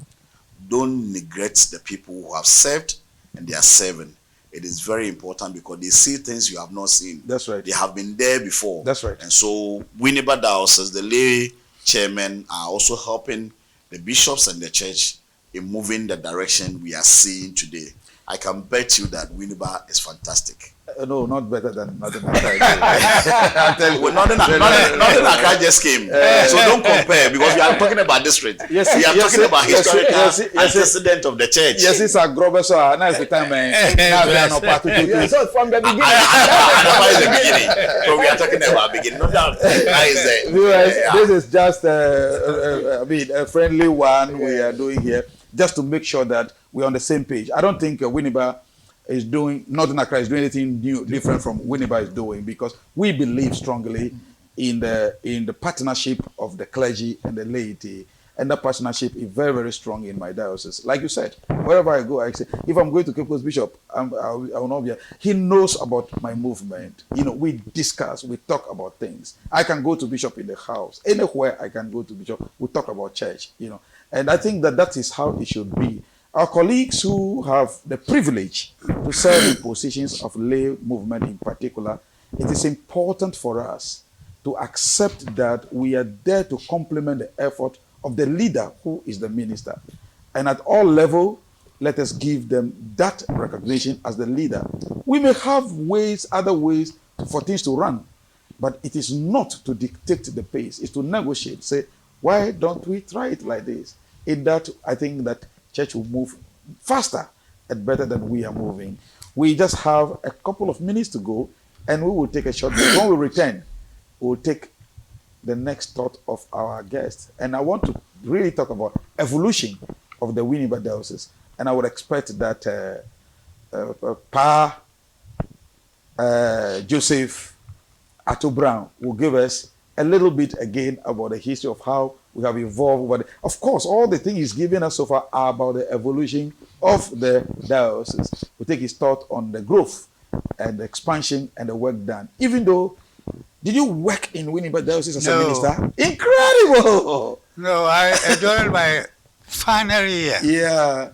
don't neglect the people who have served and they are serving. It is very important because they see things you have not seen. That's right. They have been there before. That's right. And so 𝗬𝗎𝗎 Diocese, the lay chairman, are also helping the bishops and the church in moving the direction we are seeing today. I can bet you that 𝗬𝗎𝗎 is fantastic. No, not better than Northern Accra. Northern Accra just came. So don't compare, because we are talking about district. We are talking about historical antecedent of the church. Yes, it's a global, so now it's the time. So from the beginning. So we are talking about beginning. No doubt. This is just a friendly one we are doing here, just to make sure that we're on the same page. I don't think 𝗬𝗎𝗎 is doing, Northern Accra is doing anything new, different from 𝗬𝗎𝗎 is doing, because we believe strongly in the partnership of the clergy and the laity, and that partnership is very, very strong in my diocese. Like you said, wherever I go, I say, if I'm going to Cape Coast Bishop, I will not be here. He knows about my movement. You know, we discuss, we talk about things. I can go to Bishop in the house. Anywhere I can go to Bishop, we talk about church, you know. And I think that is how it should be. Our colleagues who have the privilege to serve in positions of lay movement in particular, it is important for us to accept that we are there to complement the effort of the leader who is the minister. And at all levels, let us give them that recognition as the leader. We may have ways, other ways for things to run, but it is not to dictate the pace. It's to negotiate. Say, why don't we try it like this? In that, I think that church will move faster and better than we are moving. We just have a couple of minutes to go, and we will take a short break. When we return, we will take the next thought of our guest. And I want to really talk about evolution of the 𝗬𝗎𝗎 Diocese. And I would expect that Pa Joseph Atto-Brown will give us a little bit again about the history of how we have evolved. But of course, all the things he's given us so far are about the evolution of the diocese. We'll take his thought on the growth and the expansion and the work done. Even though, did you work in 𝗬𝗎𝗎 Diocese as a minister? Incredible! No, I during my final year. Yeah.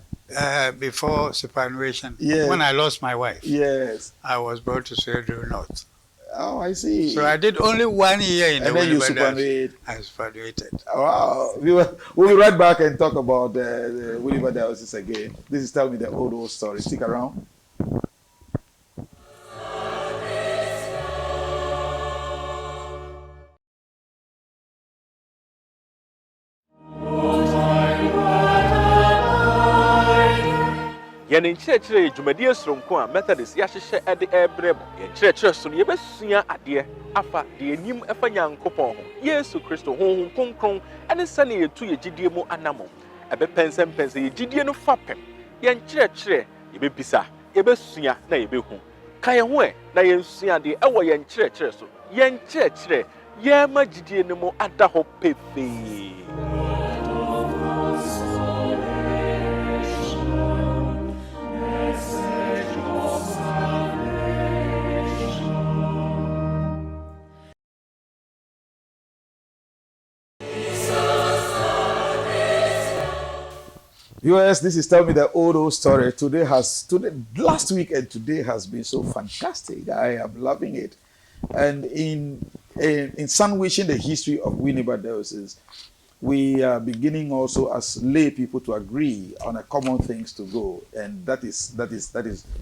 Before superannuation. Yes. When I lost my wife. Yes. I was brought to Sierra North. Oh, I see. So I did only 1 year in the then you superannuated. I superannuated. Wow. We'll be right back and talk about the 𝗬𝗎𝗎 Diocese again. This is Tell Me the Old Story. Stick around. Yɛn nkyerɛkyerɛ dwumadie soronko a Methodist yɛahyehyɛ de ɛrebrɛ mu. Yɛn nkyerɛkyerɛ so no yɛbɛsua adeɛ afa deɛ anim ɛfa Nyankopɔn ho, Yesu Kristo Honhom Kronkron ɛne sɛnea yɛtu yɛn gyidie mu anammɔn. Ɛbɛpɛnsɛmpɛnsɛ yɛn gyidie no fapem. Yɛn nkyerɛkyerɛ yɛbɛbisa, yɛbɛsua na yɛbɛhu. Ka yɛn ho na yɛnsua adeɛ ɛwɔ yɛn nkyerɛkyerɛ so. Yɛn nkyerɛkyerɛ yɛma gyidie no mu ada hɔ pefee. Viewers, this is Tell Me the Old Story. Last week and today has been so fantastic. I am loving it. And in sandwiching the history of 𝗬𝗎𝗎 Diocese, we are beginning also as lay people to agree on a common things to go, and that is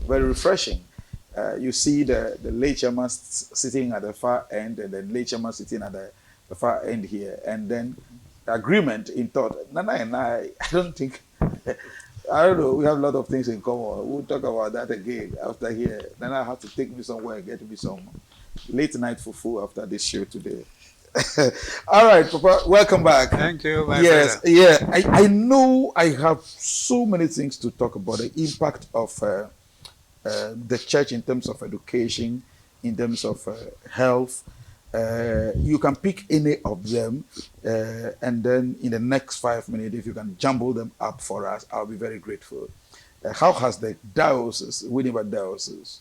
very refreshing. You see the lay chairman sitting at the far end, and the lay chairman sitting at the far end here, and then agreement in thought. Nana and I don't think, I don't know, we have a lot of things in common. We'll talk about that again after here. Then I have to take me somewhere and get me some late night fufu after this show today. All right, Papa, welcome back. Thank you, my yes, brother. Yeah, I know I have so many things to talk about, the impact of the church in terms of education, in terms of health. You can pick any of them, and then in the next 5 minutes, if you can jumble them up for us, I'll be very grateful. How has the diocese, Winneba diocese,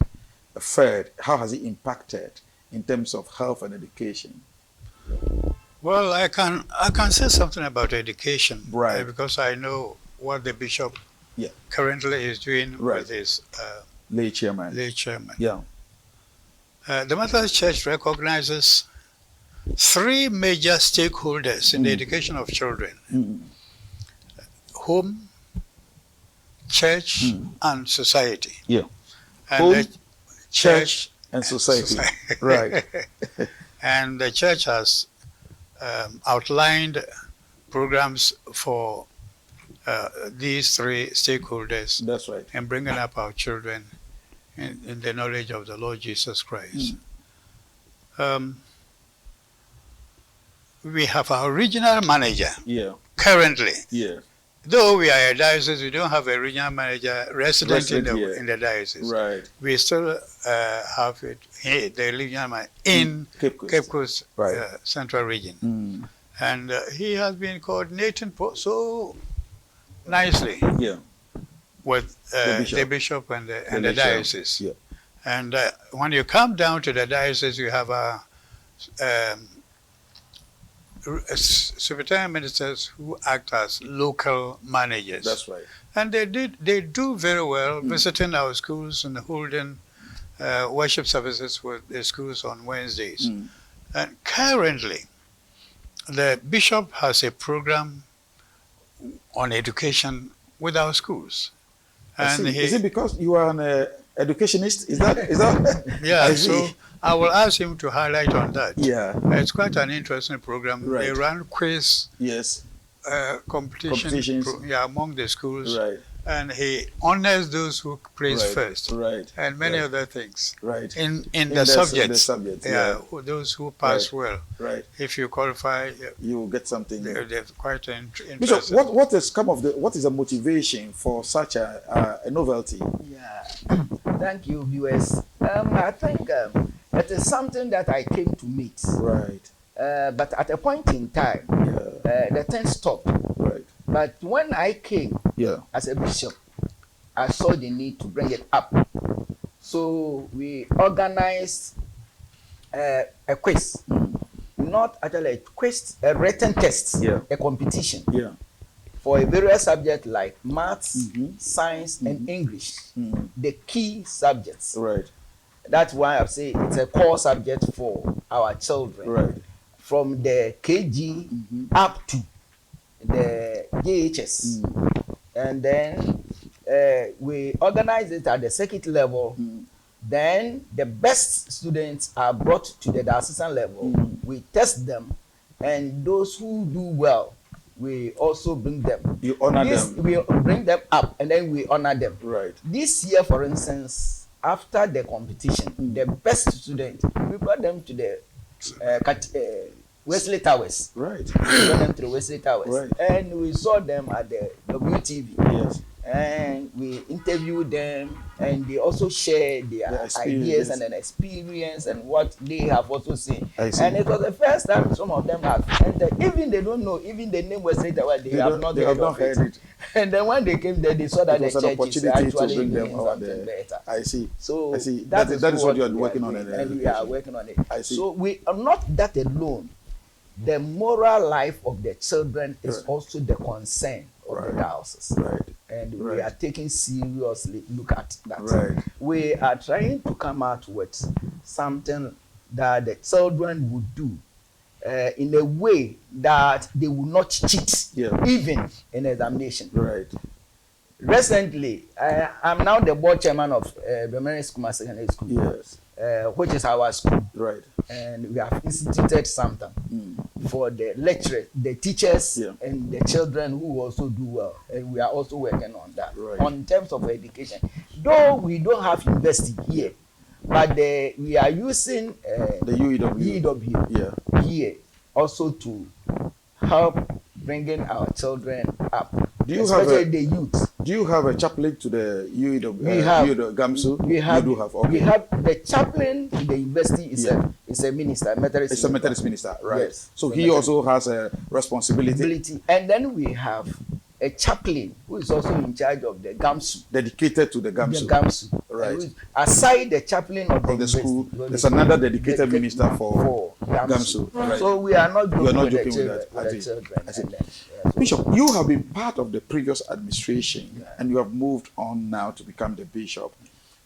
fared? How has it impacted in terms of health and education? Well, I can say something about education, right? Because I know what the bishop yeah. currently is doing right. with his lay chairman. Yeah. The Methodist Church recognizes 3 major stakeholders in the education of children: home, church, and society. Yeah. And home, the church and society. Right. And the church has outlined programs for these 3 stakeholders. That's right. In bringing up our children in the knowledge of the Lord Jesus Christ. We have our regional manager. Yeah. Currently. Yeah. Though we are a diocese, we don't have a regional manager resident in the diocese. Right. We still have it here, the regional manager in Cape Coast right. Central Region. And he has been coordinating so nicely with the bishop and the diocese. Yeah. And when you come down to the diocese, you have a superintendent ministers who act as local managers. That's right. And they do very well, visiting our schools and holding worship services with the schools on Wednesdays. And currently, the bishop has a program on education with our schools. And is it because you are an educationist? Is that? Yeah. So I will ask him to highlight on that. Yeah. It's quite an interesting program. Right. They run quiz. Yes. Competitions among the schools. Right. And he honors those who place first. Right. And many other things. Right. In the subjects. Yeah. Those who pass well. Right. If you qualify, you will get something. They're quite interesting. Bishop, what is the motivation for such a novelty? Yeah. Thank you, viewers. I think it is something that I came to meet. Right. But at a point in time, the thing stopped. Right. But when I came as a bishop, I saw the need to bring it up. So we organized a quiz. Not actually a quiz, a written test, a competition. Yeah. For a various subjects like maths, science, and English, the key subjects. Right. That's why I say it's a core subject for our children. Right. From the KG up to the JHS. And then we organize it at the circuit level. Then the best students are brought to the diocesan level. We test them, and those who do well, we also bring them. You honor them. We bring them up, and then we honor them. Right. This year, for instance, after the competition, the best student, we brought them to the Wesley Towers. Right. We brought them to the Wesley Towers. Right. And we saw them at the WTV. Yes. And we interviewed them, and they also shared their ideas and an experience and what they have also seen. And it was the first time some of them have entered. Even they don't know, even the name was later, they have not heard it. And then when they came there, they saw that the church is actually bring them doing something better. I see. So I see. That is what you are working on. And we are working on it. I see. So we are not that alone. The moral life of the children is also the concern of the diocese. Right. And we are taking seriously look at that. Right. We are trying to come out with something that the children would do in a way that they will not cheat, even in examination. Right. Recently, I'm now the board chairman of 𝗧𝗵𝗲 Secondary School, yes, which is our school. Right. And we have instituted something for the lecturers, the teachers, and the children who also do well. And we are also working on that. Right. On terms of education, though we don't have university here, but we are using the UEW here also to help bringing our children up. Do you especially have the youth? Do you have a chaplain to the UEW? We have 𝗬𝗵𝗲. We have. You do have. Okay. We have the chaplain in the university is a minister, Methodist. It's a Methodist minister, right? Yes. So he also has a responsibility. And then we have a chaplain who is also in charge of the 𝗬𝗵𝗲. Dedicated to the 𝗬𝗵𝗲. The 𝗬𝗵𝗲. Right. Aside the chaplain of the school, there's another dedicated minister for 𝗬𝗵𝗲. Right. So we are not joking, with the children. Bishop, you have been part of the previous administration and you have moved on now to become the bishop.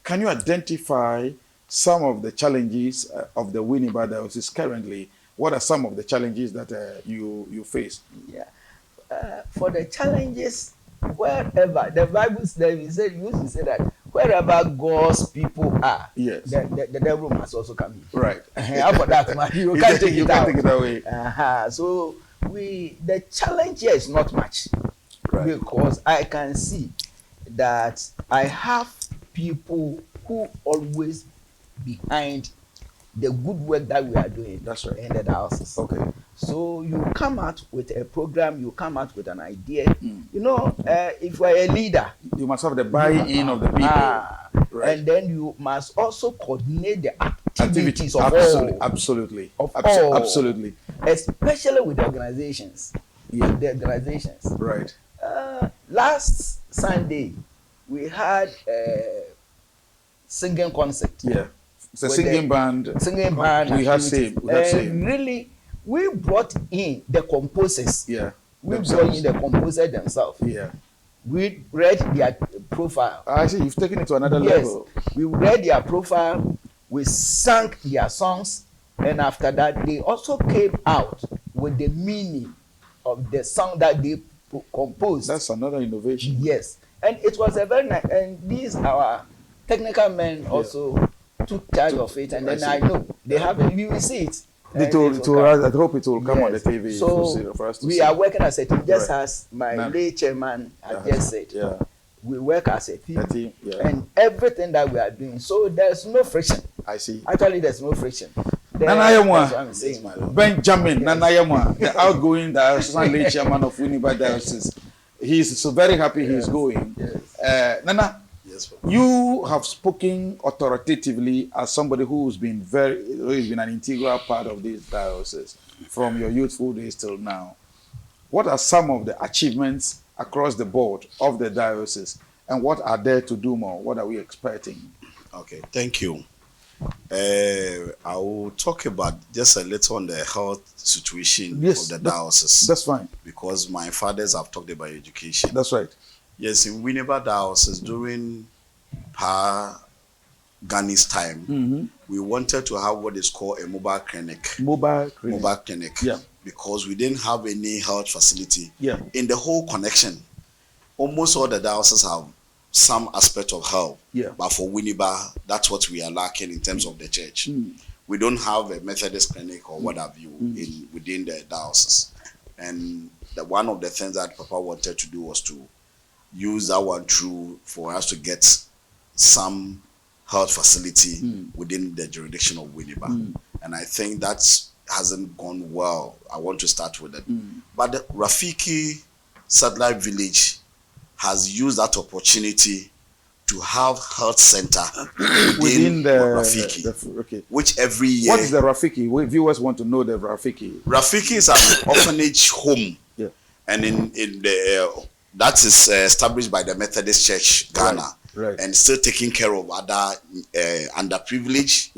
Can you identify some of the challenges of the 𝗧𝗵𝗲 diocese currently? What are some of the challenges that you face? Yeah. For the challenges, wherever the Bible used to say that wherever God's people are, yes, the devil must also come in. Right. After that, man, you can't take it away. So the challenge here is not much, right, because I can see that I have people who always behind the good work that we are doing. That's right. In the diocese. Okay. So you come out with a program, you come out with an idea. You know, if you are a leader, you must have the buy-in of the people. Right. And then you must also coordinate the activities of absolutely, all. Absolutely. Of all. Absolutely. Especially with the organizations. Yeah. The organizations. Right. Last Sunday, we had a singing concert. Yeah. It's a singing band. Singing band. We have same. Really, we brought in the composers. Yeah. We brought in the composers themselves. Yeah. We read their profile. I see. You've taken it to another level. We read their profile. We sang their songs, and after that, they also came out with the meaning of the song that they composed. That's another innovation. Yes, and it was a very nice. And these our technical men also took charge of it, and then I know they have a. You will see it. I hope it will come on the TV. So for us to we see. are working as a team, just as my late chairman had just said. Yeah. We work as a team, yeah, and everything that we are doing. So there's no friction. I see. Actually, there's no friction. Benjamin Nanayama, the outgoing diocesan late chairman of 𝗧𝗵𝗲 diocese. He's so very happy he's going. Yes. Nana, you have spoken authoritatively as somebody who's been an integral part of this diocese from your youthful days till now. What are some of the achievements across the board of the diocese, and what are there to do more? What are we expecting? Okay, thank you. I will talk about just a little on the health situation of the diocese. That's fine. Because my fathers have talked about education. That's right. Yes, in 𝗧𝗵𝗲 diocese during Ghani's time, we wanted to have what is called a mobile clinic. Mobile clinic. Yeah. Because we didn't have any health facility. Yeah. In the whole connection, almost all the dioceses have some aspect of health. Yeah. But for 𝗧𝗵𝗲, that's what we are lacking in terms of the church. We don't have a Methodist clinic or what have you within the diocese. And one of the things that Papa wanted to do was to use that one through for us to get some health facility within the jurisdiction of 𝗧𝗵𝗲. And I think that hasn't gone well. I want to start with it. But the Rafiki satellite village has used that opportunity to have health center within the Rafiki. Which every year. What is the Rafiki? Viewers want to know the Rafiki. Rafiki is an orphanage home. Yeah. And that is established by the Methodist Church, Ghana. Right. And still taking care of other underprivileged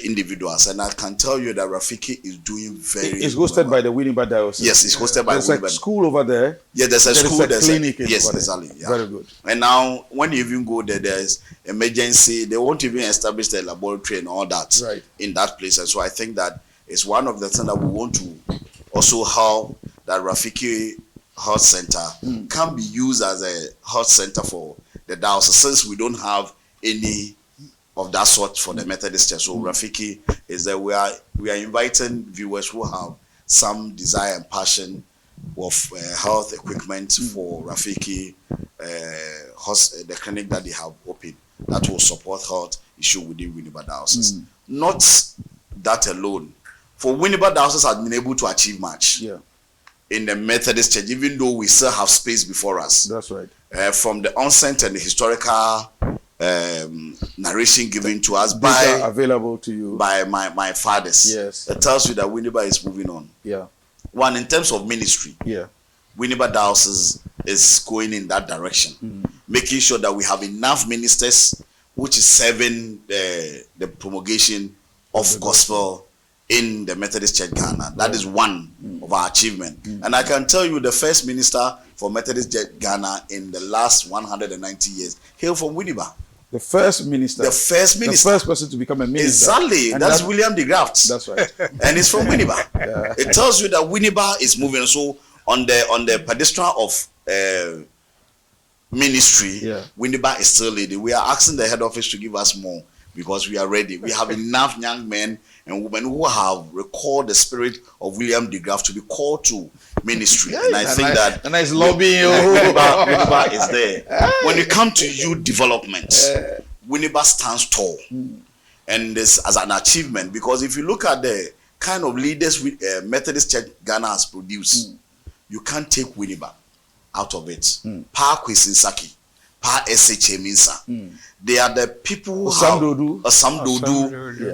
individuals. And I can tell you that Rafiki is doing very It's hosted by the 𝗧𝗵𝗲 diocese. Yes, it's hosted by 𝗧𝗵𝗲. There's a school over there. Yeah, there's a school. There's a clinic. Yes, exactly. Yeah. Very good. And now, when you even go there, there's emergency. They won't even establish the laboratory and all that in that place. And so I think that is one of the things that we want to also help that Rafiki Health Center can be used as a health center for the diocese, since we don't have any of that sort for the Methodist Church. So Rafiki is that we are inviting viewers who have some desire and passion of health equipment for Rafiki, the clinic that they have opened that will support health issue within Winneba Diocese. Not that alone. For Winneba Diocese has been able to achieve much in the Methodist Church, even though we still have space before us. That's right. From the onset and the historical narration given to us available to you by my fathers. Yes. It tells you that Winneba is moving on. Yeah. One, in terms of ministry, Winneba Diocese is going in that direction, making sure that we have enough ministers which is serving the promulgation of gospel in the Methodist Church Ghana. That is one of our achievement. And I can tell you the first minister for Methodist Church Ghana in the last 190 years hailed from Winneba. The first minister. The first minister. The first person to become a minister. Exactly. And that's William 𝗢𝗍𝗓. That's right. And it's from Winneba. It tells you that Winneba is moving. So on the pedestal of ministry, Winneba is still leading. We are asking the head office to give us more because we are ready. We have enough young men and women who have recalled the spirit of William 𝗢𝗍𝗓 to be called to ministry. And I think that nice lobbying. Winneba is there. When you come to youth development, Winneba stands tall. And this as an achievement, because if you look at the kind of leaders Methodist Church Ghana has produced, you can't take Winneba out of it. Pa 𝗧𝗵𝗲, Pa 𝗧𝗘𝗍𝗵𝗲. They are the people who have 𝗧𝗵𝗷,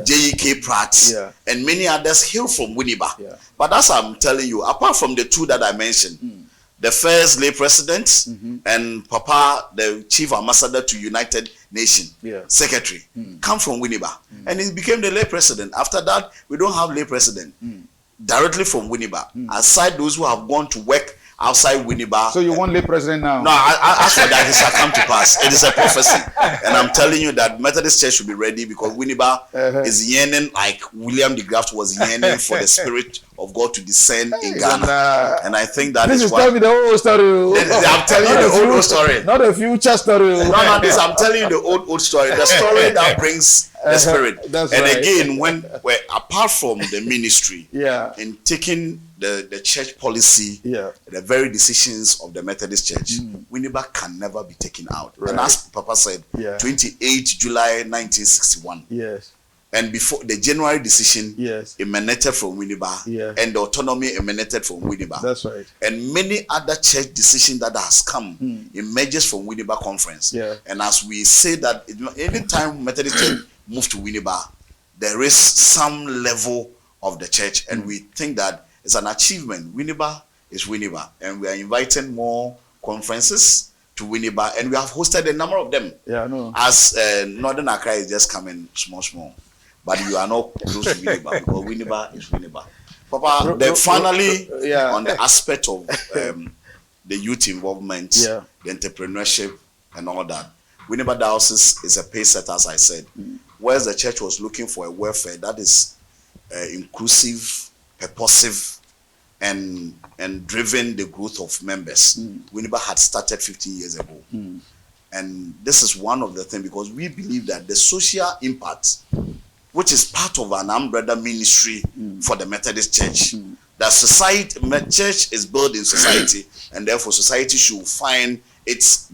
𝗧𝗑𝗍𝗑, and many others hail from Winneba. But as I'm telling you, apart from the two that I mentioned, the first lay president and Papa, the chief ambassador to United Nations, secretary, come from Winneba. And he became the lay president. After that, we don't have lay president directly from Winneba. Aside those who have gone to work outside Winneba. So you want lay president now? No, as for that, it shall come to pass. It is a prophecy. And I'm telling you that Methodist Church should be ready because Winneba is yearning like William 𝗢𝗍𝗓 was yearning for the Spirit of God to descend in Ghana. And I think that this is tell me the whole story. I'm telling you the old story. Not a future story. No, I'm telling you the old story. The story that brings the Spirit. That's and right. again, apart from the ministry, in taking the church policy, the very decisions of the Methodist Church, Winneba can never be taken out. Right. And as Papa said, 28 July 1961. Yes. And before the January decision emanated from Winneba, and the autonomy emanated from Winneba. That's right. And many other church decisions that has come emerges from Winneba conference. And as we say that anytime Methodist Church move to Winneba, there is some level of the church, and we think that it's an achievement. Winneba is Winneba, and we are inviting more conferences to Winneba, and we have hosted a number of them. Yeah, I know. As Northern Accra is just coming small, but you are not close to Winneba because Winneba is Winneba. Papa, then finally, on the aspect of the youth involvement, the entrepreneurship, and all that, Winneba Diocese is a pace setter, as I said. Whereas the church was looking for a welfare that is inclusive, purposive, and driven the growth of members. Winneba had started 15 years ago. And this is one of the things, because we believe that the social impact, which is part of an umbrella ministry for the Methodist Church, that society, church is built in society, and therefore society should find its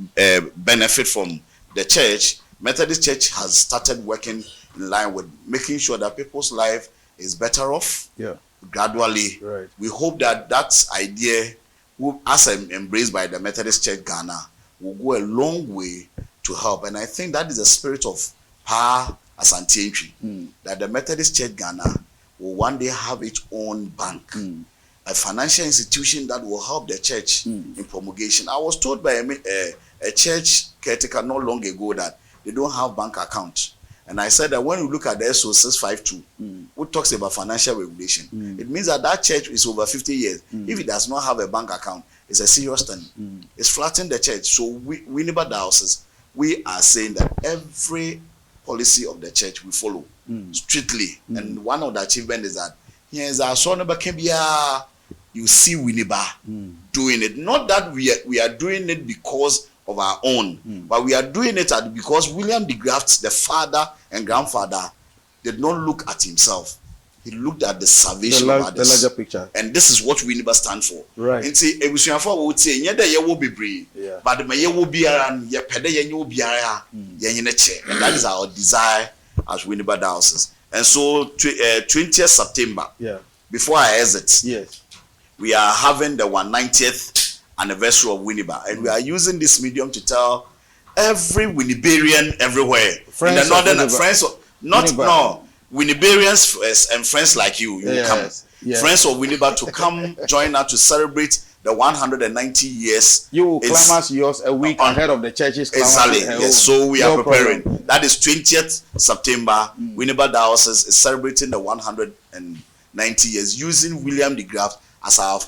benefit from the church. Methodist Church has started working in line with making sure that people's life is better off gradually. Right. We hope that that idea, as embraced by the Methodist Church Ghana, will go a long way to help. And I think that is the spirit of Pa 𝗧𝗵𝗲, that the Methodist Church Ghana will one day have its own bank, a financial institution that will help the church in promulgation. I was told by a church caretaker not long ago that they don't have bank account. And I said that when you look at the SO 652, which talks about financial regulation, it means that that church is over 50 years. If it does not have a bank account, it's a serious thing. It's flattening the church. So Winneba Diocese, we are saying that every policy of the church we follow strictly. And one of the achievements is that Yes, I saw no bakebia. You see 𝗧𝗵𝗲 doing it. Not that we are doing it because of our own, but we are doing it because William de Graft, the father and grandfather, did not look at himself. He looked at the salvation of others. The larger picture. And this is what 𝗧𝗵𝗲 stands for. Right. And see, ebusuafo would say, "Nyeda ye wo bebre, but the ye wo biara, ye pede ye wo biara, ye nyine che." And that is our desire as 𝗧𝗵𝗲 diocese. And so, 20th September, before I exit, we are having the 190th anniversary of 𝗧𝗵𝗲, and we are using this medium to tell every Winnibarian everywhere in the northern friends of Winnibarians and friends like you will come. Friends of 𝗧𝗵𝗲 to come join us to celebrate the 190 years. You will clamour yours a week ahead of the church's exactly. Yes, so we are preparing. Problem. That is 20th September. 𝗧𝗵𝗲 Diocese is celebrating the 190 years using William de Graft as our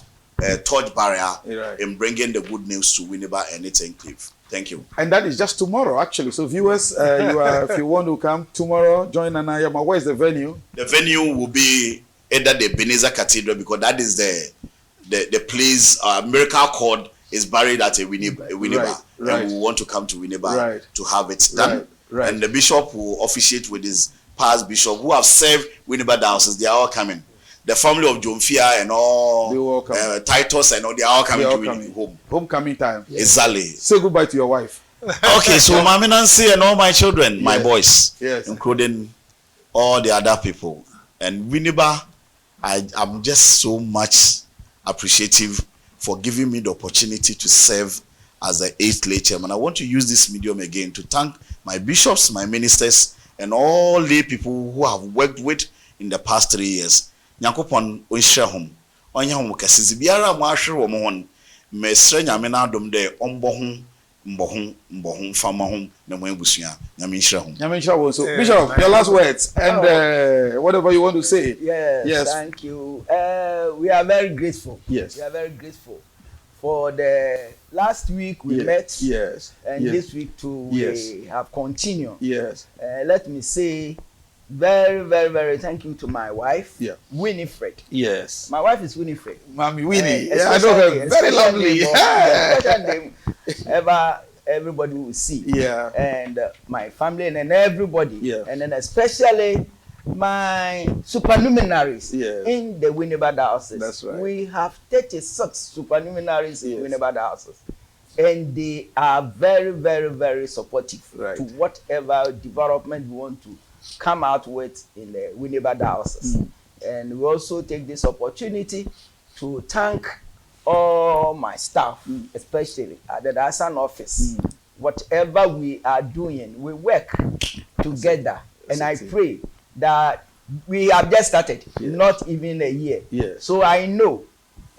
torch barrier in bringing the good news to 𝗧𝗵𝗲 and its enclave. Thank you. And that is just tomorrow, actually. So viewers, if you want to come tomorrow, join Anayama. Where is the venue? The venue will be either the Ebenezer Cathedral, because that is the place. Miracle Cord is buried at a 𝗧𝗵𝗲, and we want to come to 𝗧𝗵𝗲 to have it done. And the bishop will officiate with his past bishop who have served 𝗧𝗵𝗲 Diocese. They are all coming. The family of Jomfia and all, Titus and all, they are all coming to home. Homecoming time. Exactly. Say goodbye to your wife. Okay, so Mami Nancy and all my children, my boys, including all the other people. And 𝗧𝗵𝗲, I'm just so much appreciative for giving me the opportunity to serve as the 8th lay chairman. I want to use this medium again to thank my bishops, my ministers, and all lay people who have worked with in the past 3 years. Nyankopon onhyira hom onya hom kasizi biara mo ahwere wo mo hon mesre nyame na adom de ombo ho fama hom na mo abusua nyame nhyira hom so Bishop, your last words and whatever you want to say. Yes, thank you. We are very grateful. We are very grateful for the last week we met, and this week too we have continued. Let me say very, very, very thank you to my wife, Winifred. My wife is Winifred. Mommy Winnie. I know her. Very lovely. Everybody will see. And my family and then everybody. And then especially my supernumeraries in the 𝗧𝗵𝗲 Diocese. That's right. We have 36 supernumeraries in 𝗧𝗵𝗲 Diocese. And they are very, very, very supportive to whatever development we want to come out with in the 𝗧𝗵𝗲 Diocese. And we also take this opportunity to thank all my staff, especially at the diocesan office. Whatever we are doing, we work together. And I pray that we have just started, not even a year. So I know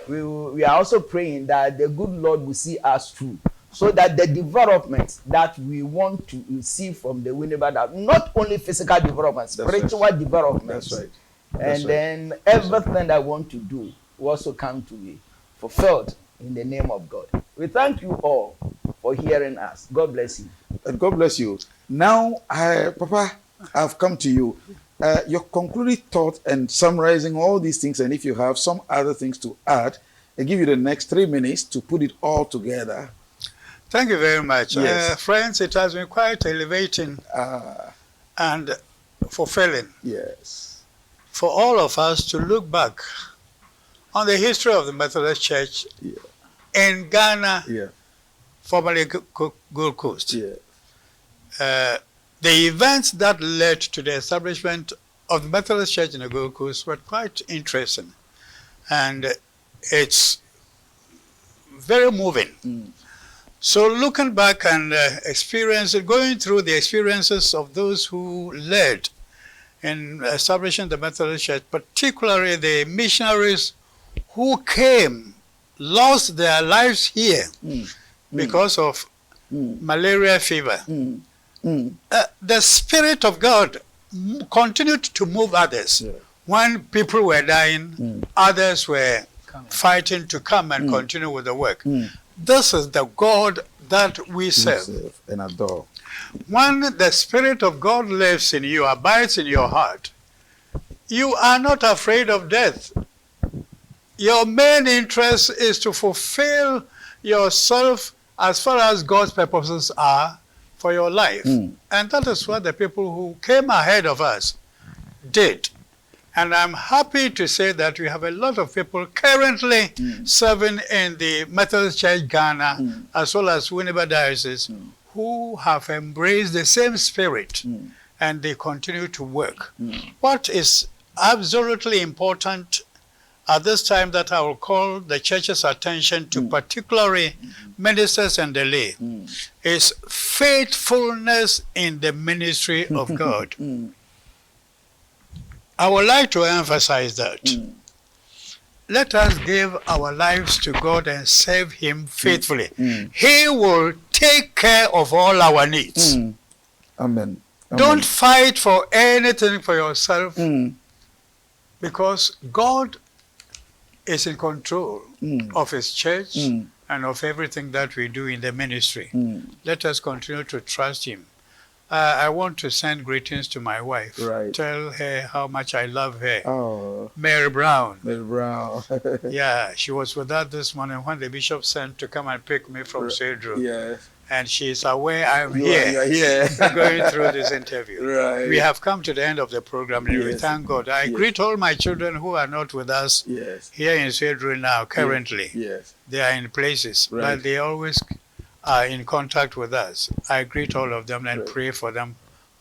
we are also praying that the good Lord will see us through, so that the development that we want to receive from the 𝗧𝗵𝗲, not only physical development, spiritual development, and then everything that I want to do will also come to be fulfilled in the name of God. We thank you all for hearing us. God bless you. And God bless you. Now, Papa, I've come to you. Your concluding thought and summarizing all these things, and if you have some other things to add, I give you the next 3 minutes to put it all together. Thank you very much. Friends, it has been quite elevating and fulfilling for all of us to look back on the history of the Methodist Church in Ghana, formerly Gold Coast. The events that led to the establishment of the Methodist Church in the Gold Coast were quite interesting, and it's very moving. So looking back and going through the experiences of those who led in establishing the Methodist Church, particularly the missionaries who came, lost their lives here because of malaria fever. The Spirit of God continued to move others. When people were dying, others were fighting to come and continue with the work. This is the God that we serve and adore. When the Spirit of God lives in you, abides in your heart, you are not afraid of death. Your main interest is to fulfill yourself as far as God's purposes are for your life. And that is what the people who came ahead of us did. And I'm happy to say that we have a lot of people currently serving in the Methodist Church Ghana, as well as Winneba Diocese, who have embraced the same spirit, and they continue to work. What is absolutely important at this time that I will call the church's attention to, particularly ministers and the lay, is faithfulness in the ministry of God. I would like to emphasize that. Let us give our lives to God and serve Him faithfully. He will take care of all our needs. Amen. Don't fight for anything for yourself, because God is in control of His church and of everything that we do in the ministry. Let us continue to trust Him. I want to send greetings to my wife. Right. Tell her how much I love her. Oh. Mary Brown. Mary Brown. Yeah, she was with us this morning when the bishop sent to come and pick me from Cedro. Yes. And she's aware I'm You here. are here. Going through this interview. Right. We have come to the end of the program, and we thank God. I greet all my children who are not with us here in Cedro now, currently. Yes. They are in places, but they always are in contact with us. I greet all of them and pray for them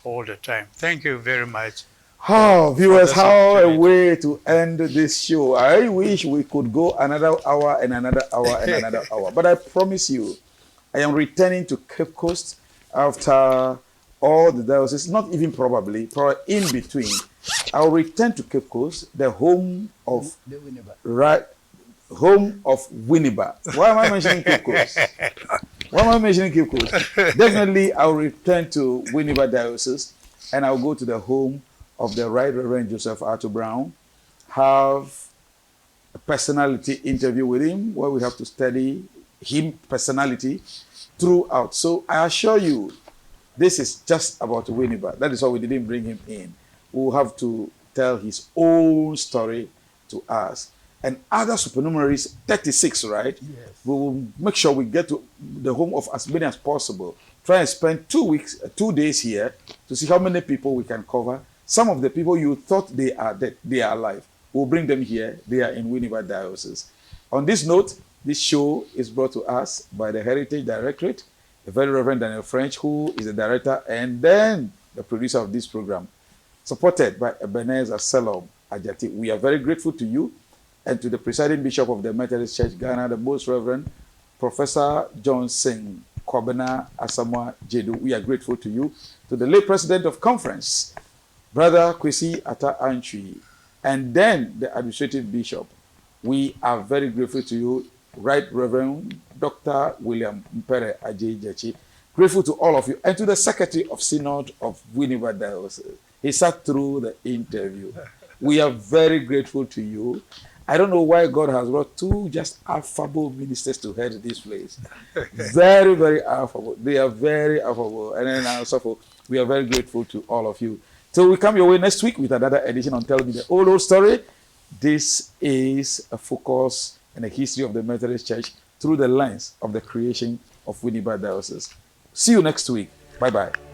all the time. Thank you very much. Oh, viewers, how a way to end this show. I wish we could go another hour and another hour and another hour. But I promise you, I am returning to Cape Coast after all the dioceses, not even probably in between. I'll return to Cape Coast, the home of home of Winneba. Why am I mentioning Cape Coast? Why am I mentioning Cape Coast? Definitely, I'll return to Winneba Diocese, and I'll go to the home of the Right Reverend 𝗧𝗪𝗎, have a personality interview with him where we have to study him personality throughout. So I assure you, this is just about Winneba. That is why we didn't bring him in. We'll have to tell his own story to us. And other supernumeraries, 36, right? Yes. We will make sure we get to the home of as many as possible. Try and spend 2 days here to see how many people we can cover. Some of the people you thought they are dead, they are alive. We'll bring them here. They are in Winneba Diocese. On this note, this show is brought to us by the Heritage Directorate, the Very Reverend Daniel French, who is the director and then the producer of this program, supported by Ebenezer Selom Ajati. We are very grateful to you and to the presiding bishop of the Methodist Church Ghana, the Most Reverend Professor Johnson Kwabena Asamoah Jedu. We are grateful to you. To the late president of conference, Brother 𝗧𝗪𝗓 𝗢𝗟𝗓, and then the administrative bishop. We are very grateful to you, Right Reverend Dr. 𝗍𝗵𝗲 𝗢𝗟𝗟. Grateful to all of you, and to the Secretary of Synod of Winneba Diocese. He sat through the interview. We are very grateful to you. I don't know why God has brought two just affable ministers to head this place. Very, very affable. They are very affable. And then also, we are very grateful to all of you. So we come your way next week with another edition on Tell Me the Old Story. This is a focus and a history of the Methodist Church through the lens of the creation of Winneba Diocese. See you next week. Bye-bye.